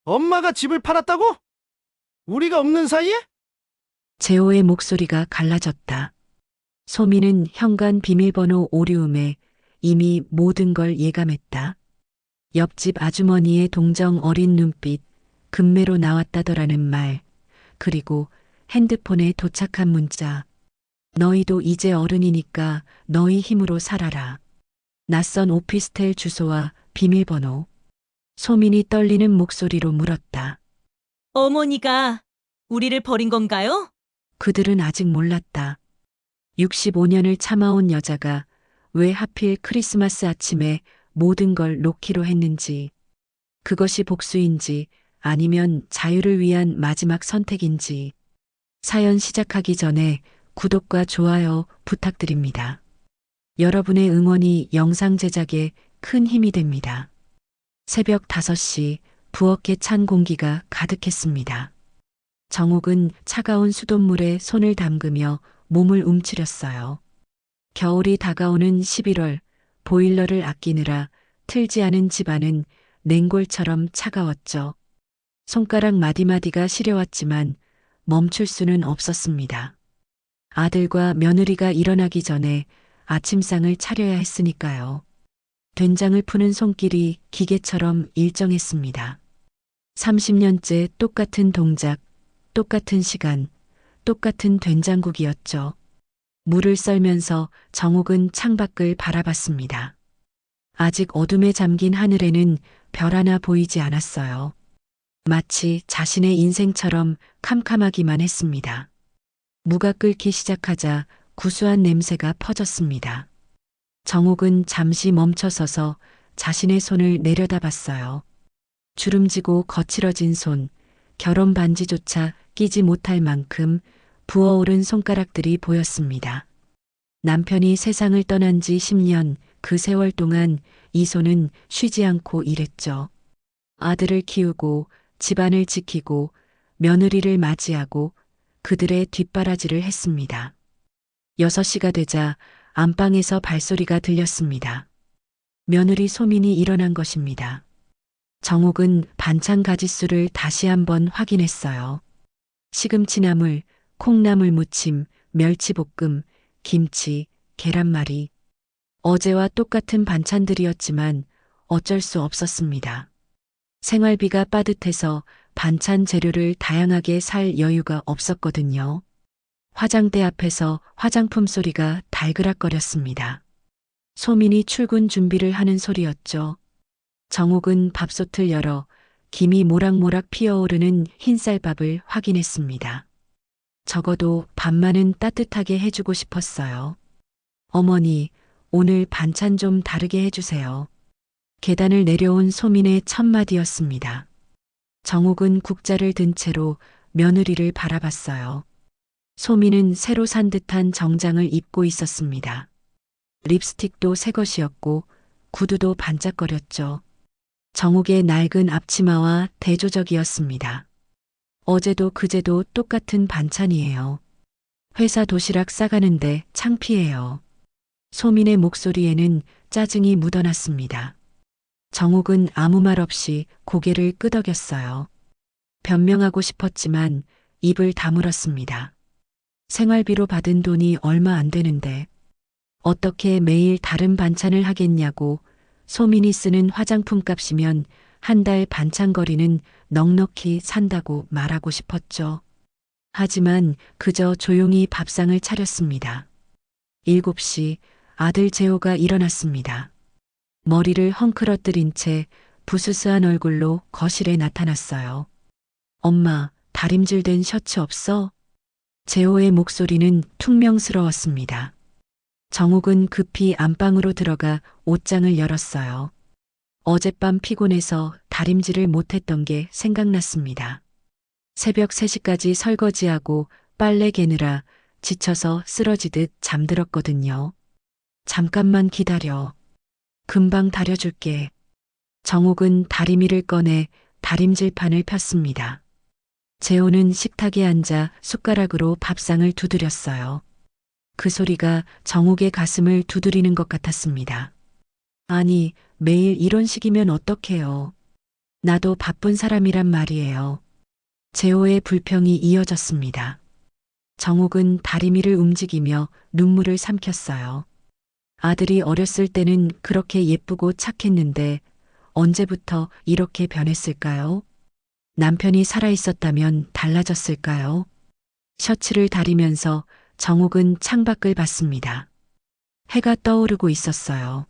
엄마가 집을 팔았다고? 우리가 없는 사이에? 재호의 목소리가 갈라졌다. 소미는 현관 비밀번호 오류음에 이미 모든 걸 예감했다. 옆집 아주머니의 동정 어린 눈빛, 금매로 나왔다더라는 말, 그리고 핸드폰에 도착한 문자. 너희도 이제 어른이니까 너희 힘으로 살아라. 낯선 오피스텔 주소와 비밀번호. 소민이 떨리는 목소리로 물었다. 어머니가 우리를 버린 건가요? 그들은 아직 몰랐다. 65년을 참아온 여자가 왜 하필 크리스마스 아침에 모든 걸 놓기로 했는지, 그것이 복수인지 아니면 자유를 위한 마지막 선택인지. 사연 시작하기 전에 구독과 좋아요 부탁드립니다. 여러분의 응원이 영상 제작에 큰 힘이 됩니다. 새벽 5시 부엌에 찬 공기가 가득했습니다. 정옥은 차가운 수돗물에 손을 담그며 몸을 움츠렸어요. 겨울이 다가오는 11월, 보일러를 아끼느라 틀지 않은 집안은 냉골처럼 차가웠죠. 손가락 마디마디가 시려왔지만 멈출 수는 없었습니다. 아들과 며느리가 일어나기 전에 아침상을 차려야 했으니까요. 된장을 푸는 손길이 기계처럼 일정했습니다. 30년째 똑같은 동작, 똑같은 시간, 똑같은 된장국이었죠. 물을 썰면서 정옥은 창밖을 바라봤습니다. 아직 어둠에 잠긴 하늘에는 별 하나 보이지 않았어요. 마치 자신의 인생처럼 캄캄하기만 했습니다. 무가 끓기 시작하자 구수한 냄새가 퍼졌습니다. 정옥은 잠시 멈춰서서 자신의 손을 내려다봤어요. 주름지고 거칠어진 손, 결혼 반지조차 끼지 못할 만큼 부어오른 손가락들이 보였습니다. 남편이 세상을 떠난 지 10년, 그 세월 동안 이 손은 쉬지 않고 일했죠. 아들을 키우고 집안을 지키고 며느리를 맞이하고 그들의 뒷바라지를 했습니다. 6시가 되자 안방에서 발소리가 들렸습니다. 며느리 소민이 일어난 것입니다. 정옥은 반찬 가짓수를 다시 한번 확인했어요. 시금치나물, 콩나물 무침, 멸치볶음, 김치, 계란말이. 어제와 똑같은 반찬들이었지만 어쩔 수 없었습니다. 생활비가 빠듯해서 반찬 재료를 다양하게 살 여유가 없었거든요. 화장대 앞에서 화장품 소리가 달그락거렸습니다. 소민이 출근 준비를 하는 소리였죠. 정옥은 밥솥을 열어 김이 모락모락 피어오르는 흰쌀밥을 확인했습니다. 적어도 밥만은 따뜻하게 해주고 싶었어요. 어머니, 오늘 반찬 좀 다르게 해주세요. 계단을 내려온 소민의 첫 마디였습니다. 정옥은 국자를 든 채로 며느리를 바라봤어요. 소민은 새로 산 듯한 정장을 입고 있었습니다. 립스틱도 새 것이었고 구두도 반짝거렸죠. 정옥의 낡은 앞치마와 대조적이었습니다. 어제도 그제도 똑같은 반찬이에요. 회사 도시락 싸가는데 창피해요. 소민의 목소리에는 짜증이 묻어났습니다. 정옥은 아무 말 없이 고개를 끄덕였어요. 변명하고 싶었지만 입을 다물었습니다. 생활비로 받은 돈이 얼마 안 되는데 어떻게 매일 다른 반찬을 하겠냐고. 소민이 쓰는 화장품 값이면 한 달 반찬거리는 넉넉히 산다고 말하고 싶었죠. 하지만 그저 조용히 밥상을 차렸습니다. 7시 아들 재호가 일어났습니다. 머리를 헝클어뜨린 채 부스스한 얼굴로 거실에 나타났어요. 엄마, 다림질된 셔츠 없어? 재호의 목소리는 퉁명스러웠습니다. 정옥은 급히 안방으로 들어가 옷장을 열었어요. 어젯밤 피곤해서 다림질을 못했던 게 생각났습니다. 새벽 3시까지 설거지하고 빨래 개느라 지쳐서 쓰러지듯 잠들었거든요. 잠깐만 기다려. 금방 다려줄게. 정옥은 다리미를 꺼내 다림질판을 폈습니다. 재호는 식탁에 앉아 숟가락으로 밥상을 두드렸어요. 그 소리가 정옥의 가슴을 두드리는 것 같았습니다. 아니, 매일 이런 식이면 어떡해요. 나도 바쁜 사람이란 말이에요. 재호의 불평이 이어졌습니다. 정욱은 다리미를 움직이며 눈물을 삼켰어요. 아들이 어렸을 때는 그렇게 예쁘고 착했는데 언제부터 이렇게 변했을까요? 남편이 살아있었다면 달라졌을까요? 셔츠를 다리면서 정욱은 창밖을 봤습니다. 해가 떠오르고 있었어요.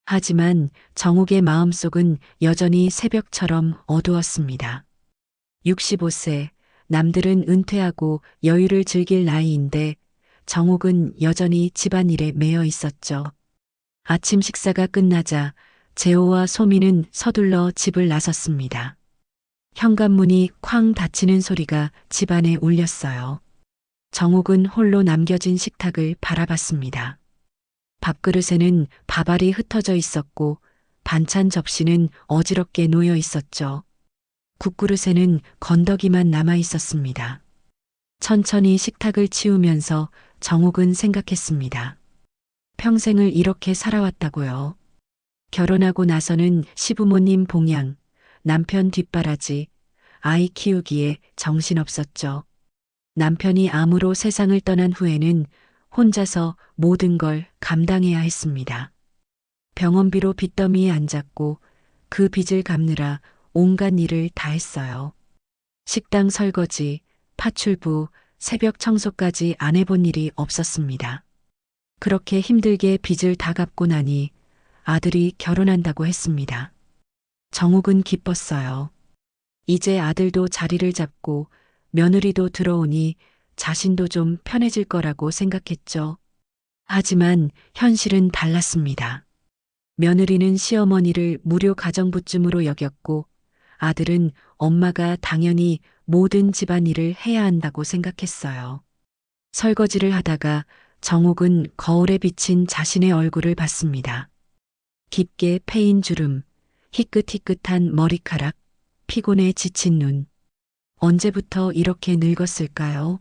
하지만 정욱의 마음속은 여전히 새벽처럼 어두웠습니다. 65세, 남들은 은퇴하고 여유를 즐길 나이인데 정욱은 여전히 집안일에 매여 있었죠. 아침 식사가 끝나자 재호와 소미는 서둘러 집을 나섰습니다. 현관문이 쾅 닫히는 소리가 집안에 울렸어요. 정욱은 홀로 남겨진 식탁을 바라봤습니다. 밥그릇에는 밥알이 흩어져 있었고 반찬 접시는 어지럽게 놓여 있었죠. 국그릇에는 건더기만 남아 있었습니다. 천천히 식탁을 치우면서 정욱은 생각했습니다. 평생을 이렇게 살아왔다고요. 결혼하고 나서는 시부모님 봉양, 남편 뒷바라지, 아이 키우기에 정신없었죠. 남편이 암으로 세상을 떠난 후에는 혼자서 모든 걸 감당해야 했습니다. 병원비로 빚더미에 앉았고 그 빚을 갚느라 온갖 일을 다 했어요. 식당 설거지, 파출부, 새벽 청소까지 안 해본 일이 없었습니다. 그렇게 힘들게 빚을 다 갚고 나니 아들이 결혼한다고 했습니다. 정욱은 기뻤어요. 이제 아들도 자리를 잡고 며느리도 들어오니 자신도 좀 편해질 거라고 생각했죠. 하지만 현실은 달랐습니다. 며느리는 시어머니를 무료 가정부쯤으로 여겼고 아들은 엄마가 당연히 모든 집안일을 해야 한다고 생각했어요. 설거지를 하다가 정욱은 거울에 비친 자신의 얼굴을 봤습니다. 깊게 패인 주름, 희끗희끗한 머리카락, 피곤에 지친 눈. 언제부터 이렇게 늙었을까요?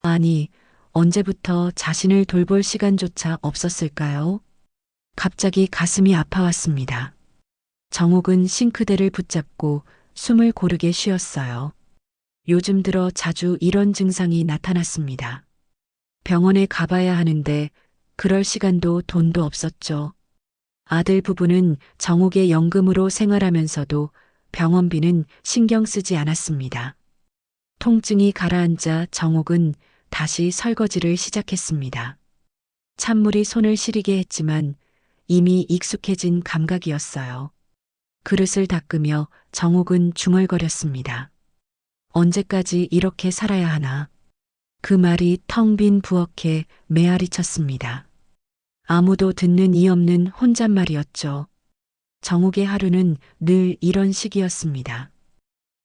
아니, 언제부터 자신을 돌볼 시간조차 없었을까요? 갑자기 가슴이 아파왔습니다. 정욱은 싱크대를 붙잡고 숨을 고르게 쉬었어요. 요즘 들어 자주 이런 증상이 나타났습니다. 병원에 가봐야 하는데 그럴 시간도 돈도 없었죠. 아들 부부는 정욱의 연금으로 생활하면서도 병원비는 신경 쓰지 않았습니다. 통증이 가라앉자 정욱은 다시 설거지를 시작했습니다. 찬물이 손을 시리게 했지만 이미 익숙해진 감각이었어요. 그릇을 닦으며 정욱은 중얼거렸습니다. 언제까지 이렇게 살아야 하나. 그 말이 텅 빈 부엌에 메아리 쳤습니다. 아무도 듣는 이 없는 혼잣말이었죠. 정욱의 하루는 늘 이런 식이었습니다.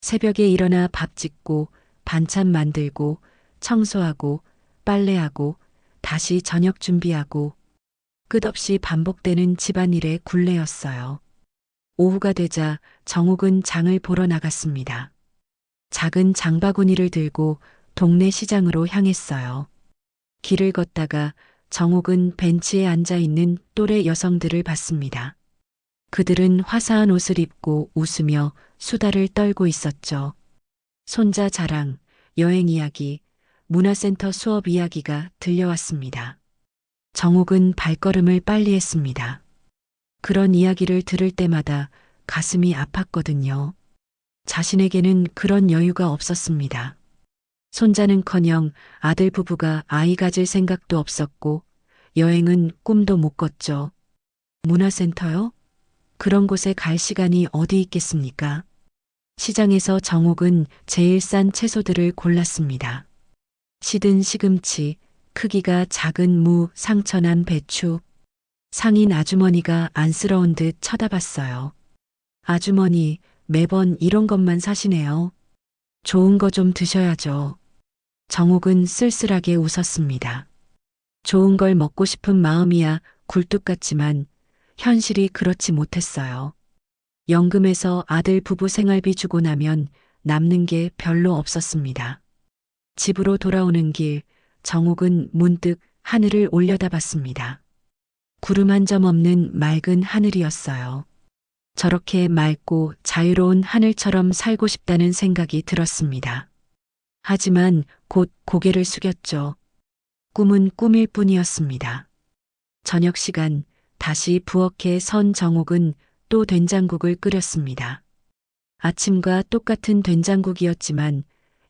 새벽에 일어나 밥 짓고 반찬 만들고 청소하고 빨래하고 다시 저녁 준비하고 끝없이 반복되는 집안일의 굴레였어요. 오후가 되자 정욱은 장을 보러 나갔습니다. 작은 장바구니를 들고 동네 시장으로 향했어요. 길을 걷다가 정욱은 벤치에 앉아 있는 또래 여성들을 봤습니다. 그들은 화사한 옷을 입고 웃으며 수다를 떨고 있었죠. 손자 자랑, 여행 이야기, 문화센터 수업 이야기가 들려왔습니다. 정욱은 발걸음을 빨리 했습니다. 그런 이야기를 들을 때마다 가슴이 아팠거든요. 자신에게는 그런 여유가 없었습니다. 손자는커녕 아들 부부가 아이 가질 생각도 없었고 여행은 꿈도 못 꿨죠. 문화센터요? 그런 곳에 갈 시간이 어디 있겠습니까? 시장에서 정욱은 제일 싼 채소들을 골랐습니다. 시든 시금치, 크기가 작은 무, 상처난 배추. 상인 아주머니가 안쓰러운 듯 쳐다봤어요. 아주머니, 매번 이런 것만 사시네요. 좋은 거 좀 드셔야죠. 정욱은 쓸쓸하게 웃었습니다. 좋은 걸 먹고 싶은 마음이야 굴뚝 같지만 현실이 그렇지 못했어요. 연금에서 아들 부부 생활비 주고 나면 남는 게 별로 없었습니다. 집으로 돌아오는 길, 정욱은 문득 하늘을 올려다봤습니다. 구름 한 점 없는 맑은 하늘이었어요. 저렇게 맑고 자유로운 하늘처럼 살고 싶다는 생각이 들었습니다. 하지만 곧 고개를 숙였죠. 꿈은 꿈일 뿐이었습니다. 저녁 시간 다시 부엌에 선 정옥은 또 된장국을 끓였습니다. 아침과 똑같은 된장국이었지만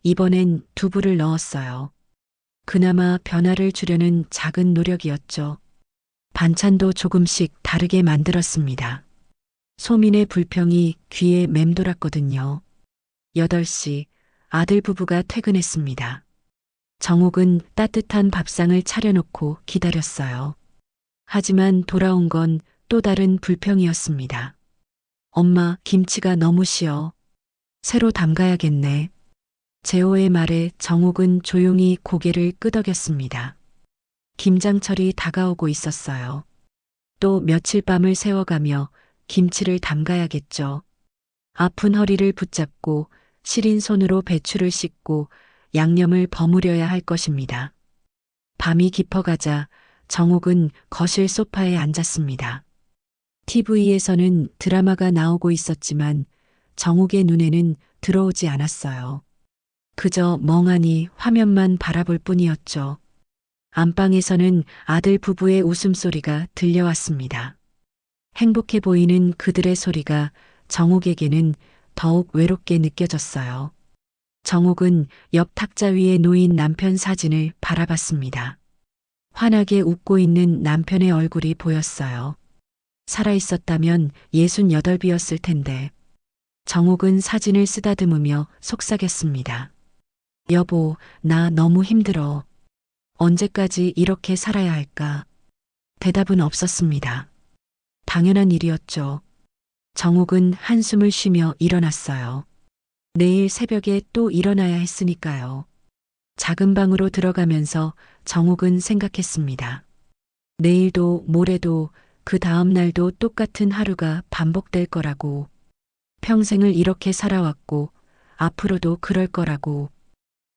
이번엔 두부를 넣었어요. 그나마 변화를 주려는 작은 노력이었죠. 반찬도 조금씩 다르게 만들었습니다. 소민의 불평이 귀에 맴돌았거든요. 8시 아들 부부가 퇴근했습니다. 정옥은 따뜻한 밥상을 차려놓고 기다렸어요. 하지만 돌아온 건 또 다른 불평이었습니다. 엄마, 김치가 너무 시어. 새로 담가야겠네. 재호의 말에 정옥은 조용히 고개를 끄덕였습니다. 김장철이 다가오고 있었어요. 또 며칠 밤을 새워가며 김치를 담가야겠죠. 아픈 허리를 붙잡고 시린 손으로 배추를 씻고 양념을 버무려야 할 것입니다. 밤이 깊어가자 정옥은 거실 소파에 앉았습니다. TV에서는 드라마가 나오고 있었지만 정옥의 눈에는 들어오지 않았어요. 그저 멍하니 화면만 바라볼 뿐이었죠. 안방에서는 아들 부부의 웃음소리가 들려왔습니다. 행복해 보이는 그들의 소리가 정옥에게는 더욱 외롭게 느껴졌어요. 정옥은 옆 탁자 위에 놓인 남편 사진을 바라봤습니다. 환하게 웃고 있는 남편의 얼굴이 보였어요. 살아있었다면 68이었을 텐데. 정옥은 사진을 쓰다듬으며 속삭였습니다. 여보, 나 너무 힘들어. 언제까지 이렇게 살아야 할까? 대답은 없었습니다. 당연한 일이었죠. 정옥은 한숨을 쉬며 일어났어요. 내일 새벽에 또 일어나야 했으니까요. 작은 방으로 들어가면서 정옥은 생각했습니다. 내일도 모레도 그 다음 날도 똑같은 하루가 반복될 거라고. 평생을 이렇게 살아왔고 앞으로도 그럴 거라고.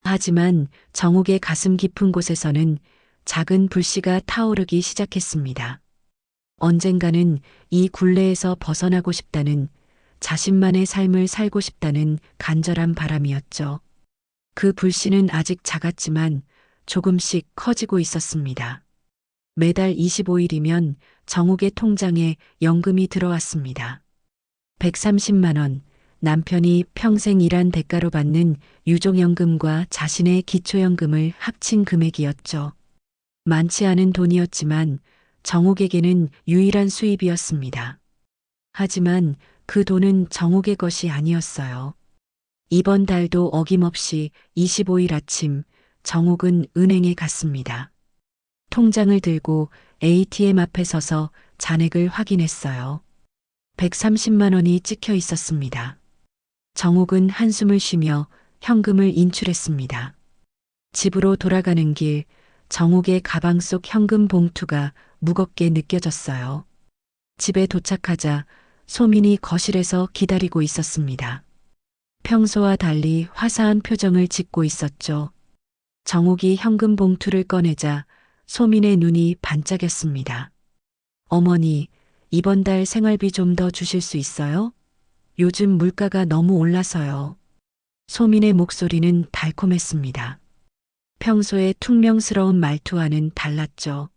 하지만 정옥의 가슴 깊은 곳에서는 작은 불씨가 타오르기 시작했습니다. 언젠가는 이 굴레에서 벗어나고 싶다는, 자신만의 삶을 살고 싶다는 간절한 바람이었죠. 그 불씨는 아직 작았지만 조금씩 커지고 있었습니다. 매달 25일이면 정옥의 통장에 연금이 들어왔습니다. 130만 원, 남편이 평생 일한 대가로 받는 유족연금과 자신의 기초연금을 합친 금액이었죠. 많지 않은 돈이었지만 정옥에게는 유일한 수입이었습니다. 하지만 그 돈은 정옥의 것이 아니었어요. 이번 달도 어김없이 25일 아침 정옥은 은행에 갔습니다. 통장을 들고 ATM 앞에 서서 잔액을 확인했어요. 130만 원이 찍혀 있었습니다. 정옥은 한숨을 쉬며 현금을 인출했습니다. 집으로 돌아가는 길, 정옥의 가방 속 현금 봉투가 무겁게 느껴졌어요. 집에 도착하자 소민이 거실에서 기다리고 있었습니다. 평소와 달리 화사한 표정을 짓고 있었죠. 정옥이 현금 봉투를 꺼내자 소민의 눈이 반짝였습니다. 어머니, 이번 달 생활비 좀 더 주실 수 있어요? 요즘 물가가 너무 올라서요. 소민의 목소리는 달콤했습니다. 평소의 퉁명스러운 말투와는 달랐죠.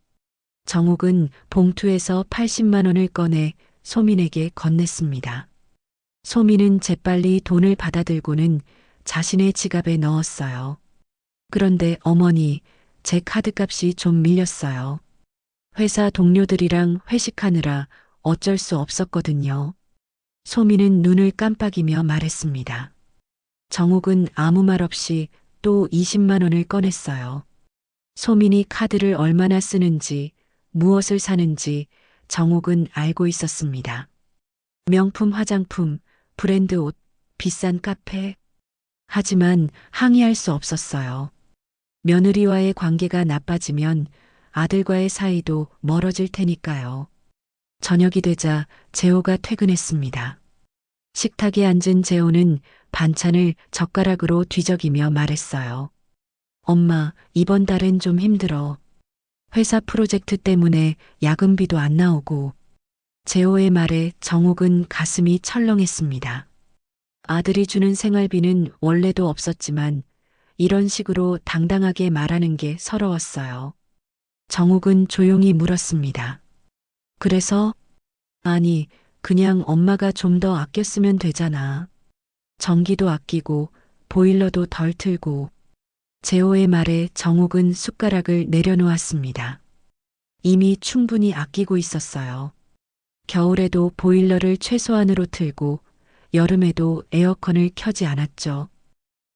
정옥은 봉투에서 80만 원을 꺼내 소민에게 건넸습니다. 소민은 재빨리 돈을 받아들고는 자신의 지갑에 넣었어요. 그런데 어머니, 제 카드값이 좀 밀렸어요. 회사 동료들이랑 회식하느라 어쩔 수 없었거든요. 소민은 눈을 깜빡이며 말했습니다. 정옥은 아무 말 없이 또 20만 원을 꺼냈어요. 소민이 카드를 얼마나 쓰는지, 무엇을 사는지 정옥은 알고 있었습니다. 명품 화장품, 브랜드 옷, 비싼 카페. 하지만 항의할 수 없었어요. 며느리와의 관계가 나빠지면 아들과의 사이도 멀어질 테니까요. 저녁이 되자 재호가 퇴근했습니다. 식탁에 앉은 재호는 반찬을 젓가락으로 뒤적이며 말했어요. 엄마, 이번 달엔 좀 힘들어. 회사 프로젝트 때문에 야근비도 안 나오고. 재호의 말에 정옥은 가슴이 철렁했습니다. 아들이 주는 생활비는 원래도 없었지만 이런 식으로 당당하게 말하는 게 서러웠어요. 정옥은 조용히 물었습니다. 그래서? 아니, 그냥 엄마가 좀 더 아껴 쓰면 되잖아. 전기도 아끼고 보일러도 덜 틀고. 재호의 말에 정옥은 숟가락을 내려놓았습니다. 이미 충분히 아끼고 있었어요. 겨울에도 보일러를 최소한으로 틀고 여름에도 에어컨을 켜지 않았죠.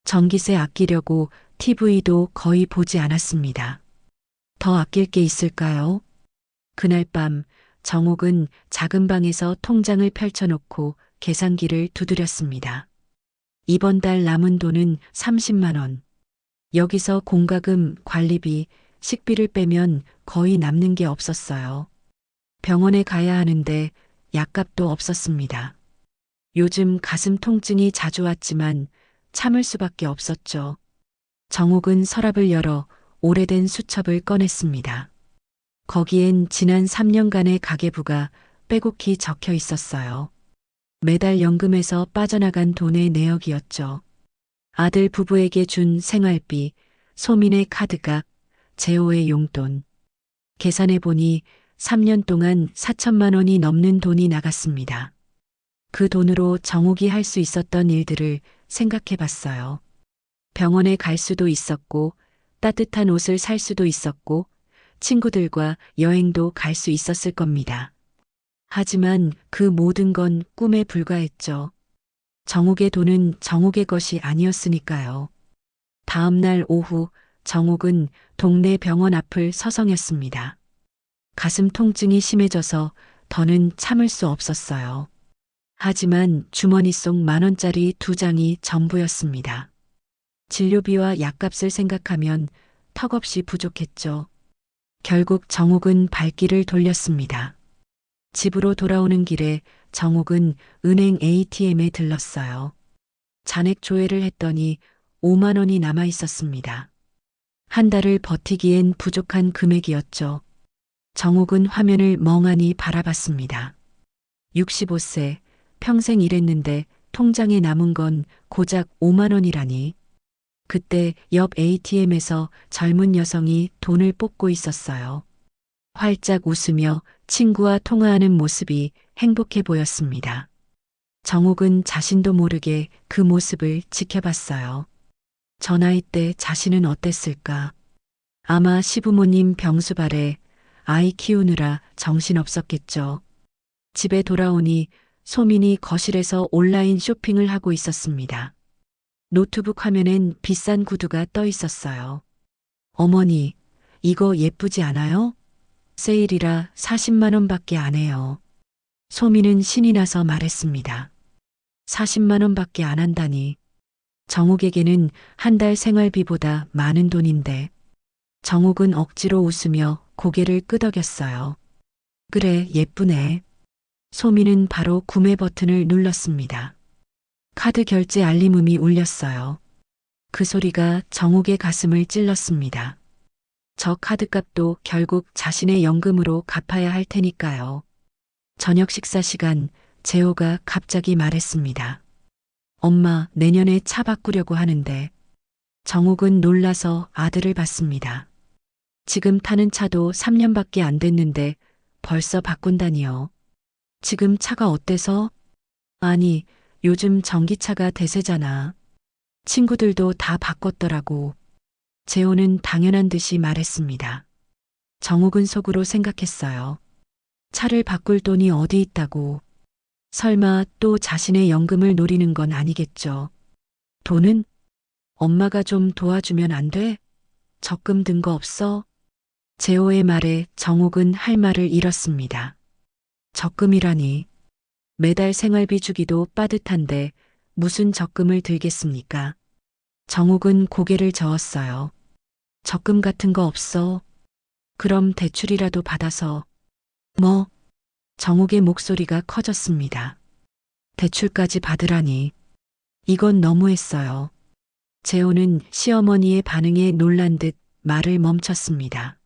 전기세 아끼려고 TV도 거의 보지 않았습니다. 더 아낄 게 있을까요? 그날 밤 정옥은 작은 방에서 통장을 펼쳐놓고 계산기를 두드렸습니다. 이번 달 남은 돈은 30만 원. 여기서 공과금, 관리비, 식비를 빼면 거의 남는 게 없었어요. 병원에 가야 하는데 약값도 없었습니다. 요즘 가슴 통증이 자주 왔지만 참을 수밖에 없었죠. 정옥은 서랍을 열어 오래된 수첩을 꺼냈습니다. 거기엔 지난 3년간의 가계부가 빼곡히 적혀 있었어요. 매달 연금에서 빠져나간 돈의 내역이었죠. 아들 부부에게 준 생활비, 소민의 카드값, 재호의 용돈. 계산해 보니 3년 동안 4천만 원이 넘는 돈이 나갔습니다. 그 돈으로 정옥이 할 수 있었던 일들을 생각해 봤어요. 병원에 갈 수도 있었고, 따뜻한 옷을 살 수도 있었고, 친구들과 여행도 갈 수 있었을 겁니다. 하지만 그 모든 건 꿈에 불과했죠. 정옥의 돈은 정옥의 것이 아니었으니까요. 다음 날 오후 정옥은 동네 병원 앞을 서성였습니다. 가슴 통증이 심해져서 더는 참을 수 없었어요. 하지만 주머니 속 10,000원짜리 2장이 전부였습니다. 진료비와 약값을 생각하면 턱없이 부족했죠. 결국 정옥은 발길을 돌렸습니다. 집으로 돌아오는 길에 정옥은 은행 ATM에 들렀어요. 잔액 조회를 했더니 5만 원이 남아 있었습니다. 한 달을 버티기엔 부족한 금액이었죠. 정옥은 화면을 멍하니 바라봤습니다. 65세, 평생 일했는데 통장에 남은 건 고작 5만 원이라니. 그때 옆 ATM에서 젊은 여성이 돈을 뽑고 있었어요. 활짝 웃으며 친구와 통화하는 모습이 행복해 보였습니다. 정옥은 자신도 모르게 그 모습을 지켜봤어요. 저 나이 때 자신은 어땠을까? 아마 시부모님 병수발에 아이 키우느라 정신없었겠죠. 집에 돌아오니 소민이 거실에서 온라인 쇼핑을 하고 있었습니다. 노트북 화면엔 비싼 구두가 떠 있었어요. 어머니, 이거 예쁘지 않아요? 세일이라 40만 원밖에 안 해요. 소민은 신이 나서 말했습니다. 40만 원밖에 안 한다니. 정옥에게는 한 달 생활비보다 많은 돈인데. 정옥은 억지로 웃으며 고개를 끄덕였어요. 그래, 예쁘네. 소민은 바로 구매 버튼을 눌렀습니다. 카드 결제 알림음이 울렸어요. 그 소리가 정옥의 가슴을 찔렀습니다. 저 카드값도 결국 자신의 연금으로 갚아야 할 테니까요. 저녁 식사 시간 재호가 갑자기 말했습니다. 엄마, 내년에 차 바꾸려고 하는데. 정옥은 놀라서 아들을 봤습니다. 지금 타는 차도 3년밖에 안 됐는데 벌써 바꾼다니요. 지금 차가 어때서? 아니, 요즘 전기차가 대세잖아. 친구들도 다 바꿨더라고. 재호는 당연한 듯이 말했습니다. 정옥은 속으로 생각했어요. 차를 바꿀 돈이 어디 있다고. 설마 또 자신의 연금을 노리는 건 아니겠죠. 돈은? 엄마가 좀 도와주면 안 돼? 적금 든 거 없어? 재호의 말에 정옥은 할 말을 잃었습니다. 적금이라니. 매달 생활비 주기도 빠듯한데 무슨 적금을 들겠습니까? 정옥은 고개를 저었어요. 적금 같은 거 없어. 그럼 대출이라도 받아서. 뭐? 정옥의 목소리가 커졌습니다. 대출까지 받으라니. 이건 너무했어요. 재호는 시어머니의 반응에 놀란 듯 말을 멈췄습니다.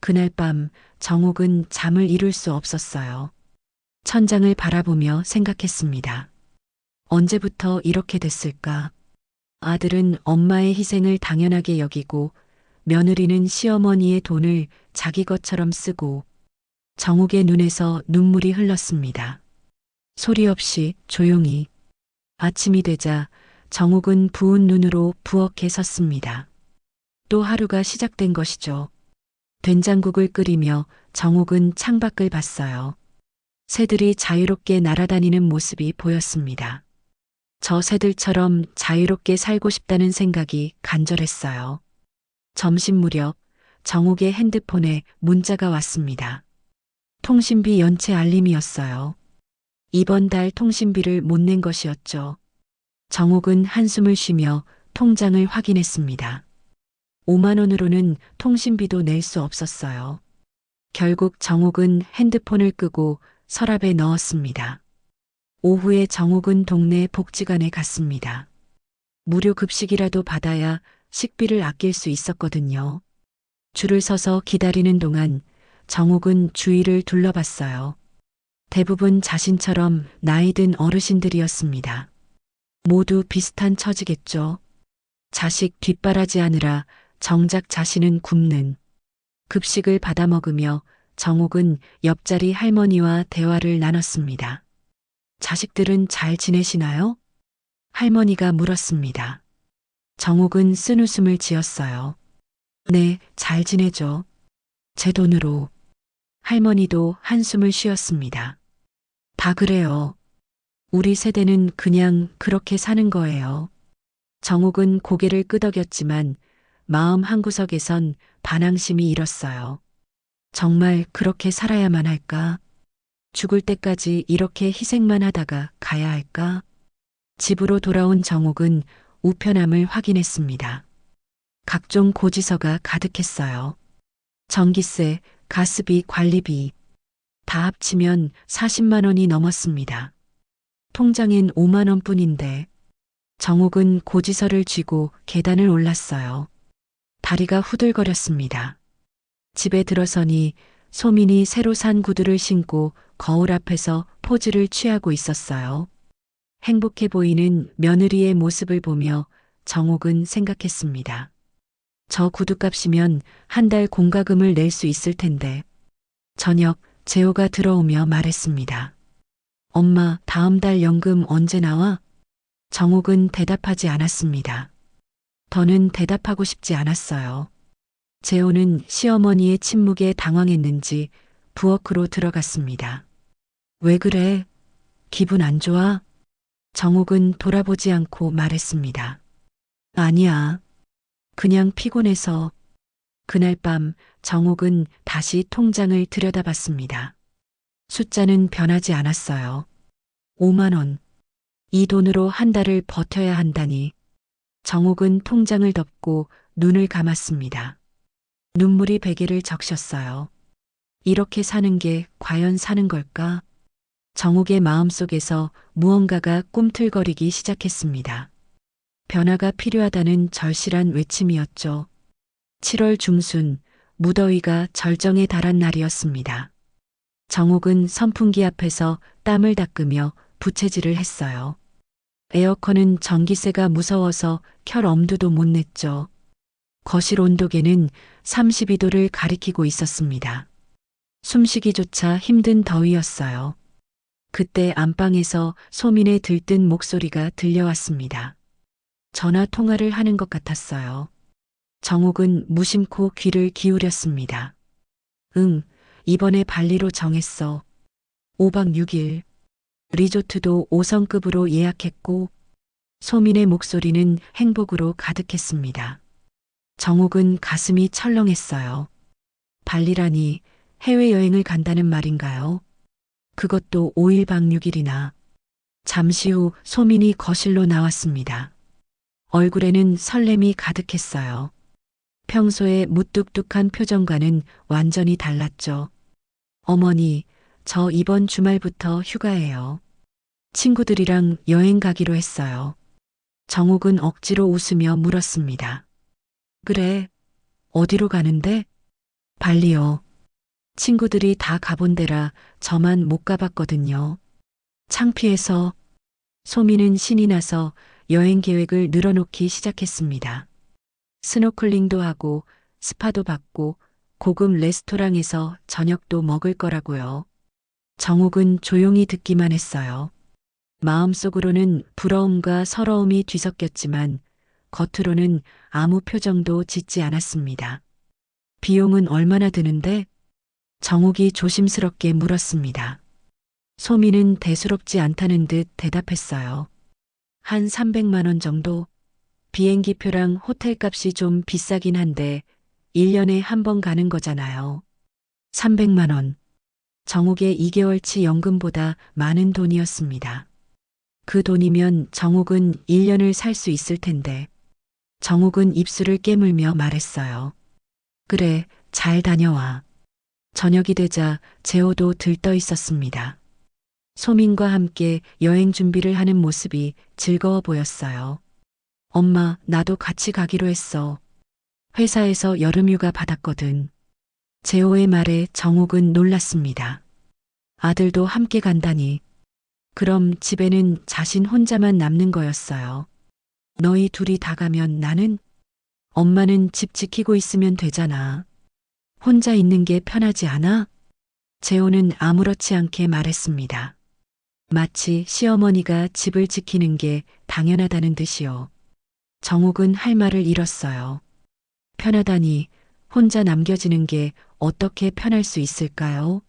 그날 밤 정옥은 잠을 이룰 수 없었어요. 천장을 바라보며 생각했습니다. 언제부터 이렇게 됐을까? 아들은 엄마의 희생을 당연하게 여기고 며느리는 시어머니의 돈을 자기 것처럼 쓰고 정욱의 눈에서 눈물이 흘렀습니다. 소리 없이 조용히. 아침이 되자 정욱은 부은 눈으로 부엌에 섰습니다. 또 하루가 시작된 것이죠. 된장국을 끓이며 정욱은 창밖을 봤어요. 새들이 자유롭게 날아다니는 모습이 보였습니다. 저 새들처럼 자유롭게 살고 싶다는 생각이 간절했어요. 점심 무렵 정욱의 핸드폰에 문자가 왔습니다. 통신비 연체 알림이었어요. 이번 달 통신비를 못 낸 것이었죠. 정욱은 한숨을 쉬며 통장을 확인했습니다. 5만 원으로는 통신비도 낼 수 없었어요. 결국 정욱은 핸드폰을 끄고 서랍에 넣었습니다. 오후에 정욱은 동네 복지관에 갔습니다. 무료 급식이라도 받아야 식비를 아낄 수 있었거든요. 줄을 서서 기다리는 동안 정욱은 주위를 둘러봤어요. 대부분 자신처럼 나이 든 어르신들이었습니다. 모두 비슷한 처지겠죠. 자식 뒷바라지하느라 정작 자신은 굶는. 급식을 받아 먹으며 정욱은 옆자리 할머니와 대화를 나눴습니다. 자식들은 잘 지내시나요? 할머니가 물었습니다. 정욱은 쓴웃음을 지었어요. 네, 잘 지내죠. 제 돈으로. 할머니도 한숨을 쉬었습니다. 다 그래요. 우리 세대는 그냥 그렇게 사는 거예요. 정욱은 고개를 끄덕였지만 마음 한구석에선 반항심이 일었어요. 정말 그렇게 살아야만 할까? 죽을 때까지 이렇게 희생만 하다가 가야 할까? 집으로 돌아온 정욱은 우편함을 확인했습니다. 각종 고지서가 가득했어요. 전기세, 가스비, 관리비 다 합치면 40만 원이 넘었습니다. 통장엔 5만 원뿐인데 정욱은 고지서를 쥐고 계단을 올랐어요. 다리가 후들거렸습니다. 집에 들어서니 소민이 새로 산 구두를 신고 거울 앞에서 포즈를 취하고 있었어요. 행복해 보이는 며느리의 모습을 보며 정욱은 생각했습니다. 저 구두값이면 한 달 공과금을 낼 수 있을 텐데. 저녁 재호가 들어오며 말했습니다. 엄마, 다음 달 연금 언제 나와? 정욱은 대답하지 않았습니다. 더는 대답하고 싶지 않았어요. 재호는 시어머니의 침묵에 당황했는지 부엌으로 들어갔습니다. 왜 그래? 기분 안 좋아? 정욱은 돌아보지 않고 말했습니다. 아니야. 그냥 피곤해서. 그날 밤 정욱은 다시 통장을 들여다봤습니다. 숫자는 변하지 않았어요. 5만 원. 이 돈으로 한 달을 버텨야 한다니. 정욱은 통장을 덮고 눈을 감았습니다. 눈물이 베개를 적셨어요. 이렇게 사는 게 과연 사는 걸까? 정욱의 마음속에서 무언가가 꿈틀거리기 시작했습니다. 변화가 필요하다는 절실한 외침이었죠. 7월 중순, 무더위가 절정에 달한 날이었습니다. 정욱은 선풍기 앞에서 땀을 닦으며 부채질을 했어요. 에어컨은 전기세가 무서워서 켤 엄두도 못 냈죠. 거실 온도계는 32도를 가리키고 있었습니다. 숨쉬기조차 힘든 더위였어요. 그때 안방에서 소민의 들뜬 목소리가 들려왔습니다. 전화 통화를 하는 것 같았어요. 정욱은 무심코 귀를 기울였습니다. 응, 이번에 발리로 정했어. 5박 6일. 리조트도 5성급으로 예약했고 소민의 목소리는 행복으로 가득했습니다. 정욱은 가슴이 철렁했어요. 발리라니 해외여행을 간다는 말인가요? 그것도 5일박 6일이나. 잠시 후 소민이 거실로 나왔습니다. 얼굴에는 설렘이 가득했어요. 평소의 무뚝뚝한 표정과는 완전히 달랐죠. 어머니, 저 이번 주말부터 휴가예요. 친구들이랑 여행 가기로 했어요. 정욱은 억지로 웃으며 물었습니다. 그래, 어디로 가는데? 발리요. 친구들이 다 가본 데라 저만 못 가봤거든요. 창피해서 소미는 신이 나서 여행 계획을 늘어놓기 시작했습니다. 스노클링도 하고 스파도 받고 고급 레스토랑에서 저녁도 먹을 거라고요. 정욱은 조용히 듣기만 했어요. 마음속으로는 부러움과 서러움이 뒤섞였지만 겉으로는 아무 표정도 짓지 않았습니다. 비용은 얼마나 드는데? 정욱이 조심스럽게 물었습니다. 소미는 대수롭지 않다는 듯 대답했어요. 한 300만 원 정도? 비행기표랑 호텔값이 좀 비싸긴 한데 1년에 한 번 가는 거잖아요. 300만 원. 정욱의 2개월치 연금보다 많은 돈이었습니다. 그 돈이면 정욱은 1년을 살 수 있을 텐데. 정욱은 입술을 깨물며 말했어요. 그래, 잘 다녀와. 저녁이 되자 재호도 들떠 있었습니다. 소민과 함께 여행 준비를 하는 모습이 즐거워 보였어요. 엄마, 나도 같이 가기로 했어. 회사에서 여름휴가 받았거든. 재호의 말에 정욱은 놀랐습니다. 아들도 함께 간다니. 그럼 집에는 자신 혼자만 남는 거였어요. 너희 둘이 다 가면 나는? 엄마는 집 지키고 있으면 되잖아. 혼자 있는 게 편하지 않아? 재호는 아무렇지 않게 말했습니다. 마치 시어머니가 집을 지키는 게 당연하다는 듯이요. 정욱은 할 말을 잃었어요. 편하다니 혼자 남겨지는 게 어떻게 편할 수 있을까요?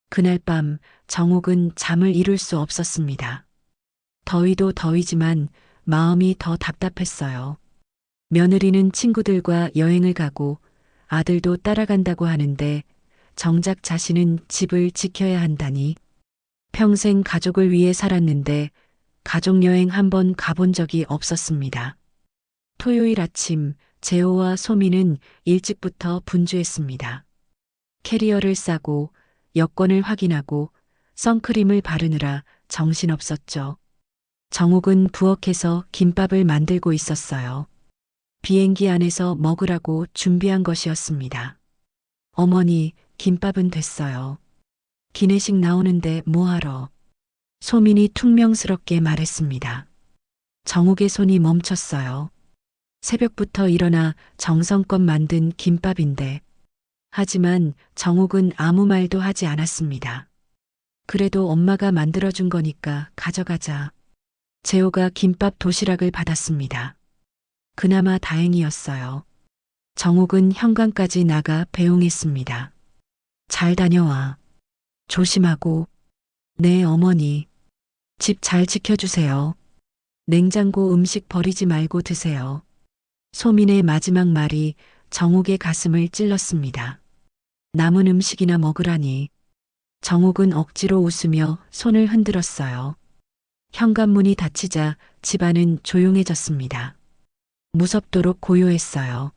그날 밤 정욱은 잠을 이룰 수 없었습니다. 더위도 더위지만 마음이 더 답답했어요. 며느리는 친구들과 여행을 가고 아들도 따라간다고 하는데 정작 자신은 집을 지켜야 한다니. 평생 가족을 위해 살았는데 가족여행 한 번 가본 적이 없었습니다. 토요일 아침 재호와 소미는 일찍부터 분주했습니다. 캐리어를 싸고 여권을 확인하고 선크림을 바르느라 정신없었죠. 정욱은 부엌에서 김밥을 만들고 있었어요. 비행기 안에서 먹으라고 준비한 것이었습니다. 어머니, 김밥은 됐어요. 기내식 나오는데 뭐하러? 소민이 퉁명스럽게 말했습니다. 정욱의 손이 멈췄어요. 새벽부터 일어나 정성껏 만든 김밥인데. 하지만 정욱은 아무 말도 하지 않았습니다. 그래도 엄마가 만들어준 거니까 가져가자. 재호가 김밥 도시락을 받았습니다. 그나마 다행이었어요. 정욱은 현관까지 나가 배웅했습니다. 잘 다녀와. 조심하고. 네, 어머니. 집 잘 지켜주세요. 냉장고 음식 버리지 말고 드세요. 소민의 마지막 말이 정욱의 가슴을 찔렀습니다. 남은 음식이나 먹으라니. 정욱은 억지로 웃으며 손을 흔들었어요. 현관문이 닫히자 집안은 조용해졌습니다. 무섭도록 고요했어요.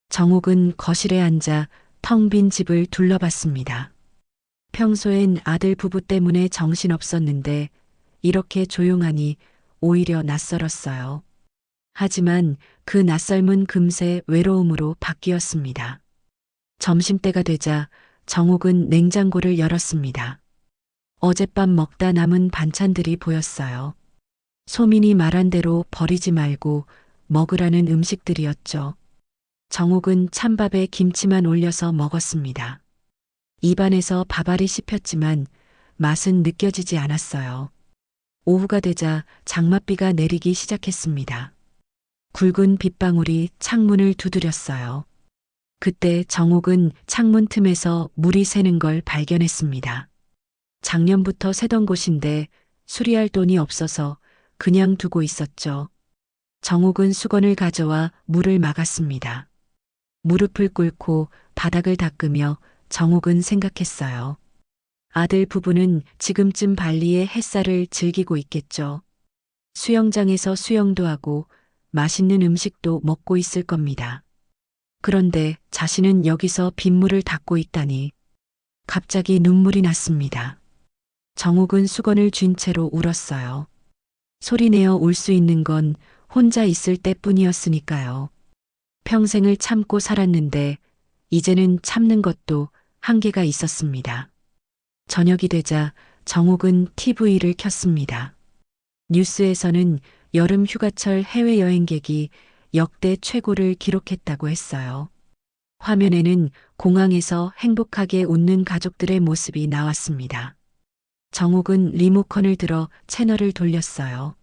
정욱은 거실에 앉아 텅 빈 집을 둘러봤습니다. 평소엔 아들 부부 때문에 정신없었는데 이렇게 조용하니 오히려 낯설었어요. 하지만 그 낯설문 금세 외로움으로 바뀌었습니다. 점심때가 되자 정욱은 냉장고를 열었습니다. 어젯밤 먹다 남은 반찬들이 보였어요. 소민이 말한 대로 버리지 말고 먹으라는 음식들이었죠. 정욱은 찬밥에 김치만 올려서 먹었습니다. 입안에서 밥알이 씹혔지만 맛은 느껴지지 않았어요. 오후가 되자 장맛비가 내리기 시작했습니다. 굵은 빗방울이 창문을 두드렸어요. 그때 정욱은 창문 틈에서 물이 새는 걸 발견했습니다. 작년부터 새던 곳인데 수리할 돈이 없어서 그냥 두고 있었죠. 정욱은 수건을 가져와 물을 막았습니다. 무릎을 꿇고 바닥을 닦으며 정욱은 생각했어요. 아들 부부는 지금쯤 발리의 햇살을 즐기고 있겠죠. 수영장에서 수영도 하고 맛있는 음식도 먹고 있을 겁니다. 그런데 자신은 여기서 빗물을 닦고 있다니. 갑자기 눈물이 났습니다. 정욱은 수건을 쥔 채로 울었어요. 소리내어 울 수 있는 건 혼자 있을 때뿐이었으니까요. 평생을 참고 살았는데 이제는 참는 것도 한계가 있었습니다. 저녁이 되자 정옥은 TV를 켰습니다. 뉴스에서는 여름 휴가철 해외여행객이 역대 최고를 기록했다고 했어요. 화면에는 공항에서 행복하게 웃는 가족들의 모습이 나왔습니다. 정옥은 리모컨을 들어 채널을 돌렸어요.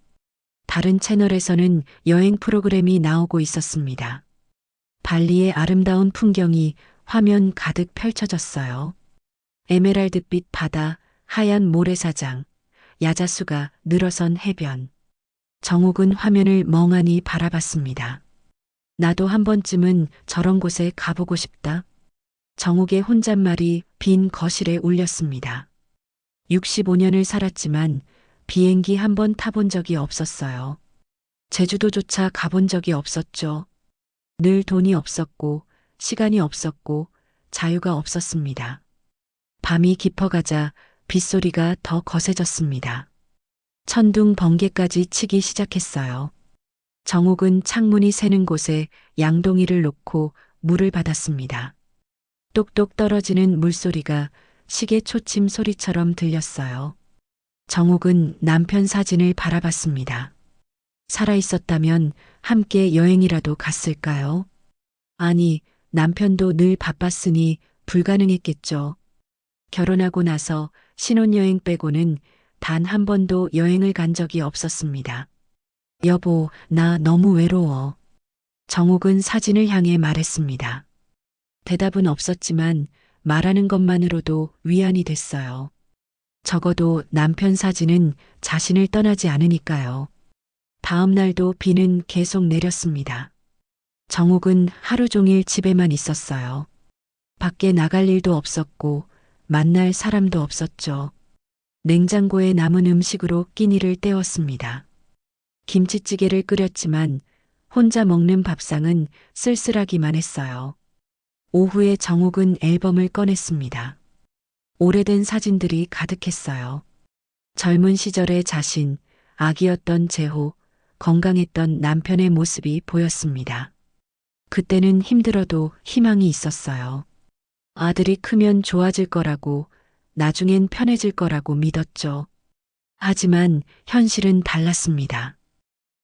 다른 채널에서는 여행 프로그램이 나오고 있었습니다. 발리의 아름다운 풍경이 화면 가득 펼쳐졌어요. 에메랄드빛 바다, 하얀 모래사장, 야자수가 늘어선 해변. 정옥은 화면을 멍하니 바라봤습니다. 나도 한 번쯤은 저런 곳에 가보고 싶다. 정옥의 혼잣말이 빈 거실에 울렸습니다. 65년을 살았지만 비행기 한 번 타본 적이 없었어요. 제주도조차 가본 적이 없었죠. 늘 돈이 없었고, 시간이 없었고, 자유가 없었습니다. 밤이 깊어가자 빗소리가 더 거세졌습니다. 천둥 번개까지 치기 시작했어요. 정옥은 창문이 새는 곳에 양동이를 놓고 물을 받았습니다. 똑똑 떨어지는 물소리가 시계 초침 소리처럼 들렸어요. 정옥은 남편 사진을 바라봤습니다. 살아있었다면 함께 여행이라도 갔을까요? 아니, 남편도 늘 바빴으니 불가능했겠죠. 결혼하고 나서 신혼여행 빼고는 단 한 번도 여행을 간 적이 없었습니다. 여보, 나 너무 외로워. 정옥은 사진을 향해 말했습니다. 대답은 없었지만 말하는 것만으로도 위안이 됐어요. 적어도 남편 사진은 자신을 떠나지 않으니까요. 다음 날도 비는 계속 내렸습니다. 정옥은 하루 종일 집에만 있었어요. 밖에 나갈 일도 없었고 만날 사람도 없었죠. 냉장고에 남은 음식으로 끼니를 때웠습니다. 김치찌개를 끓였지만 혼자 먹는 밥상은 쓸쓸하기만 했어요. 오후에 정옥은 앨범을 꺼냈습니다. 오래된 사진들이 가득했어요. 젊은 시절의 자신, 아기였던 재호, 건강했던 남편의 모습이 보였습니다. 그때는 힘들어도 희망이 있었어요. 아들이 크면 좋아질 거라고, 나중엔 편해질 거라고 믿었죠. 하지만 현실은 달랐습니다.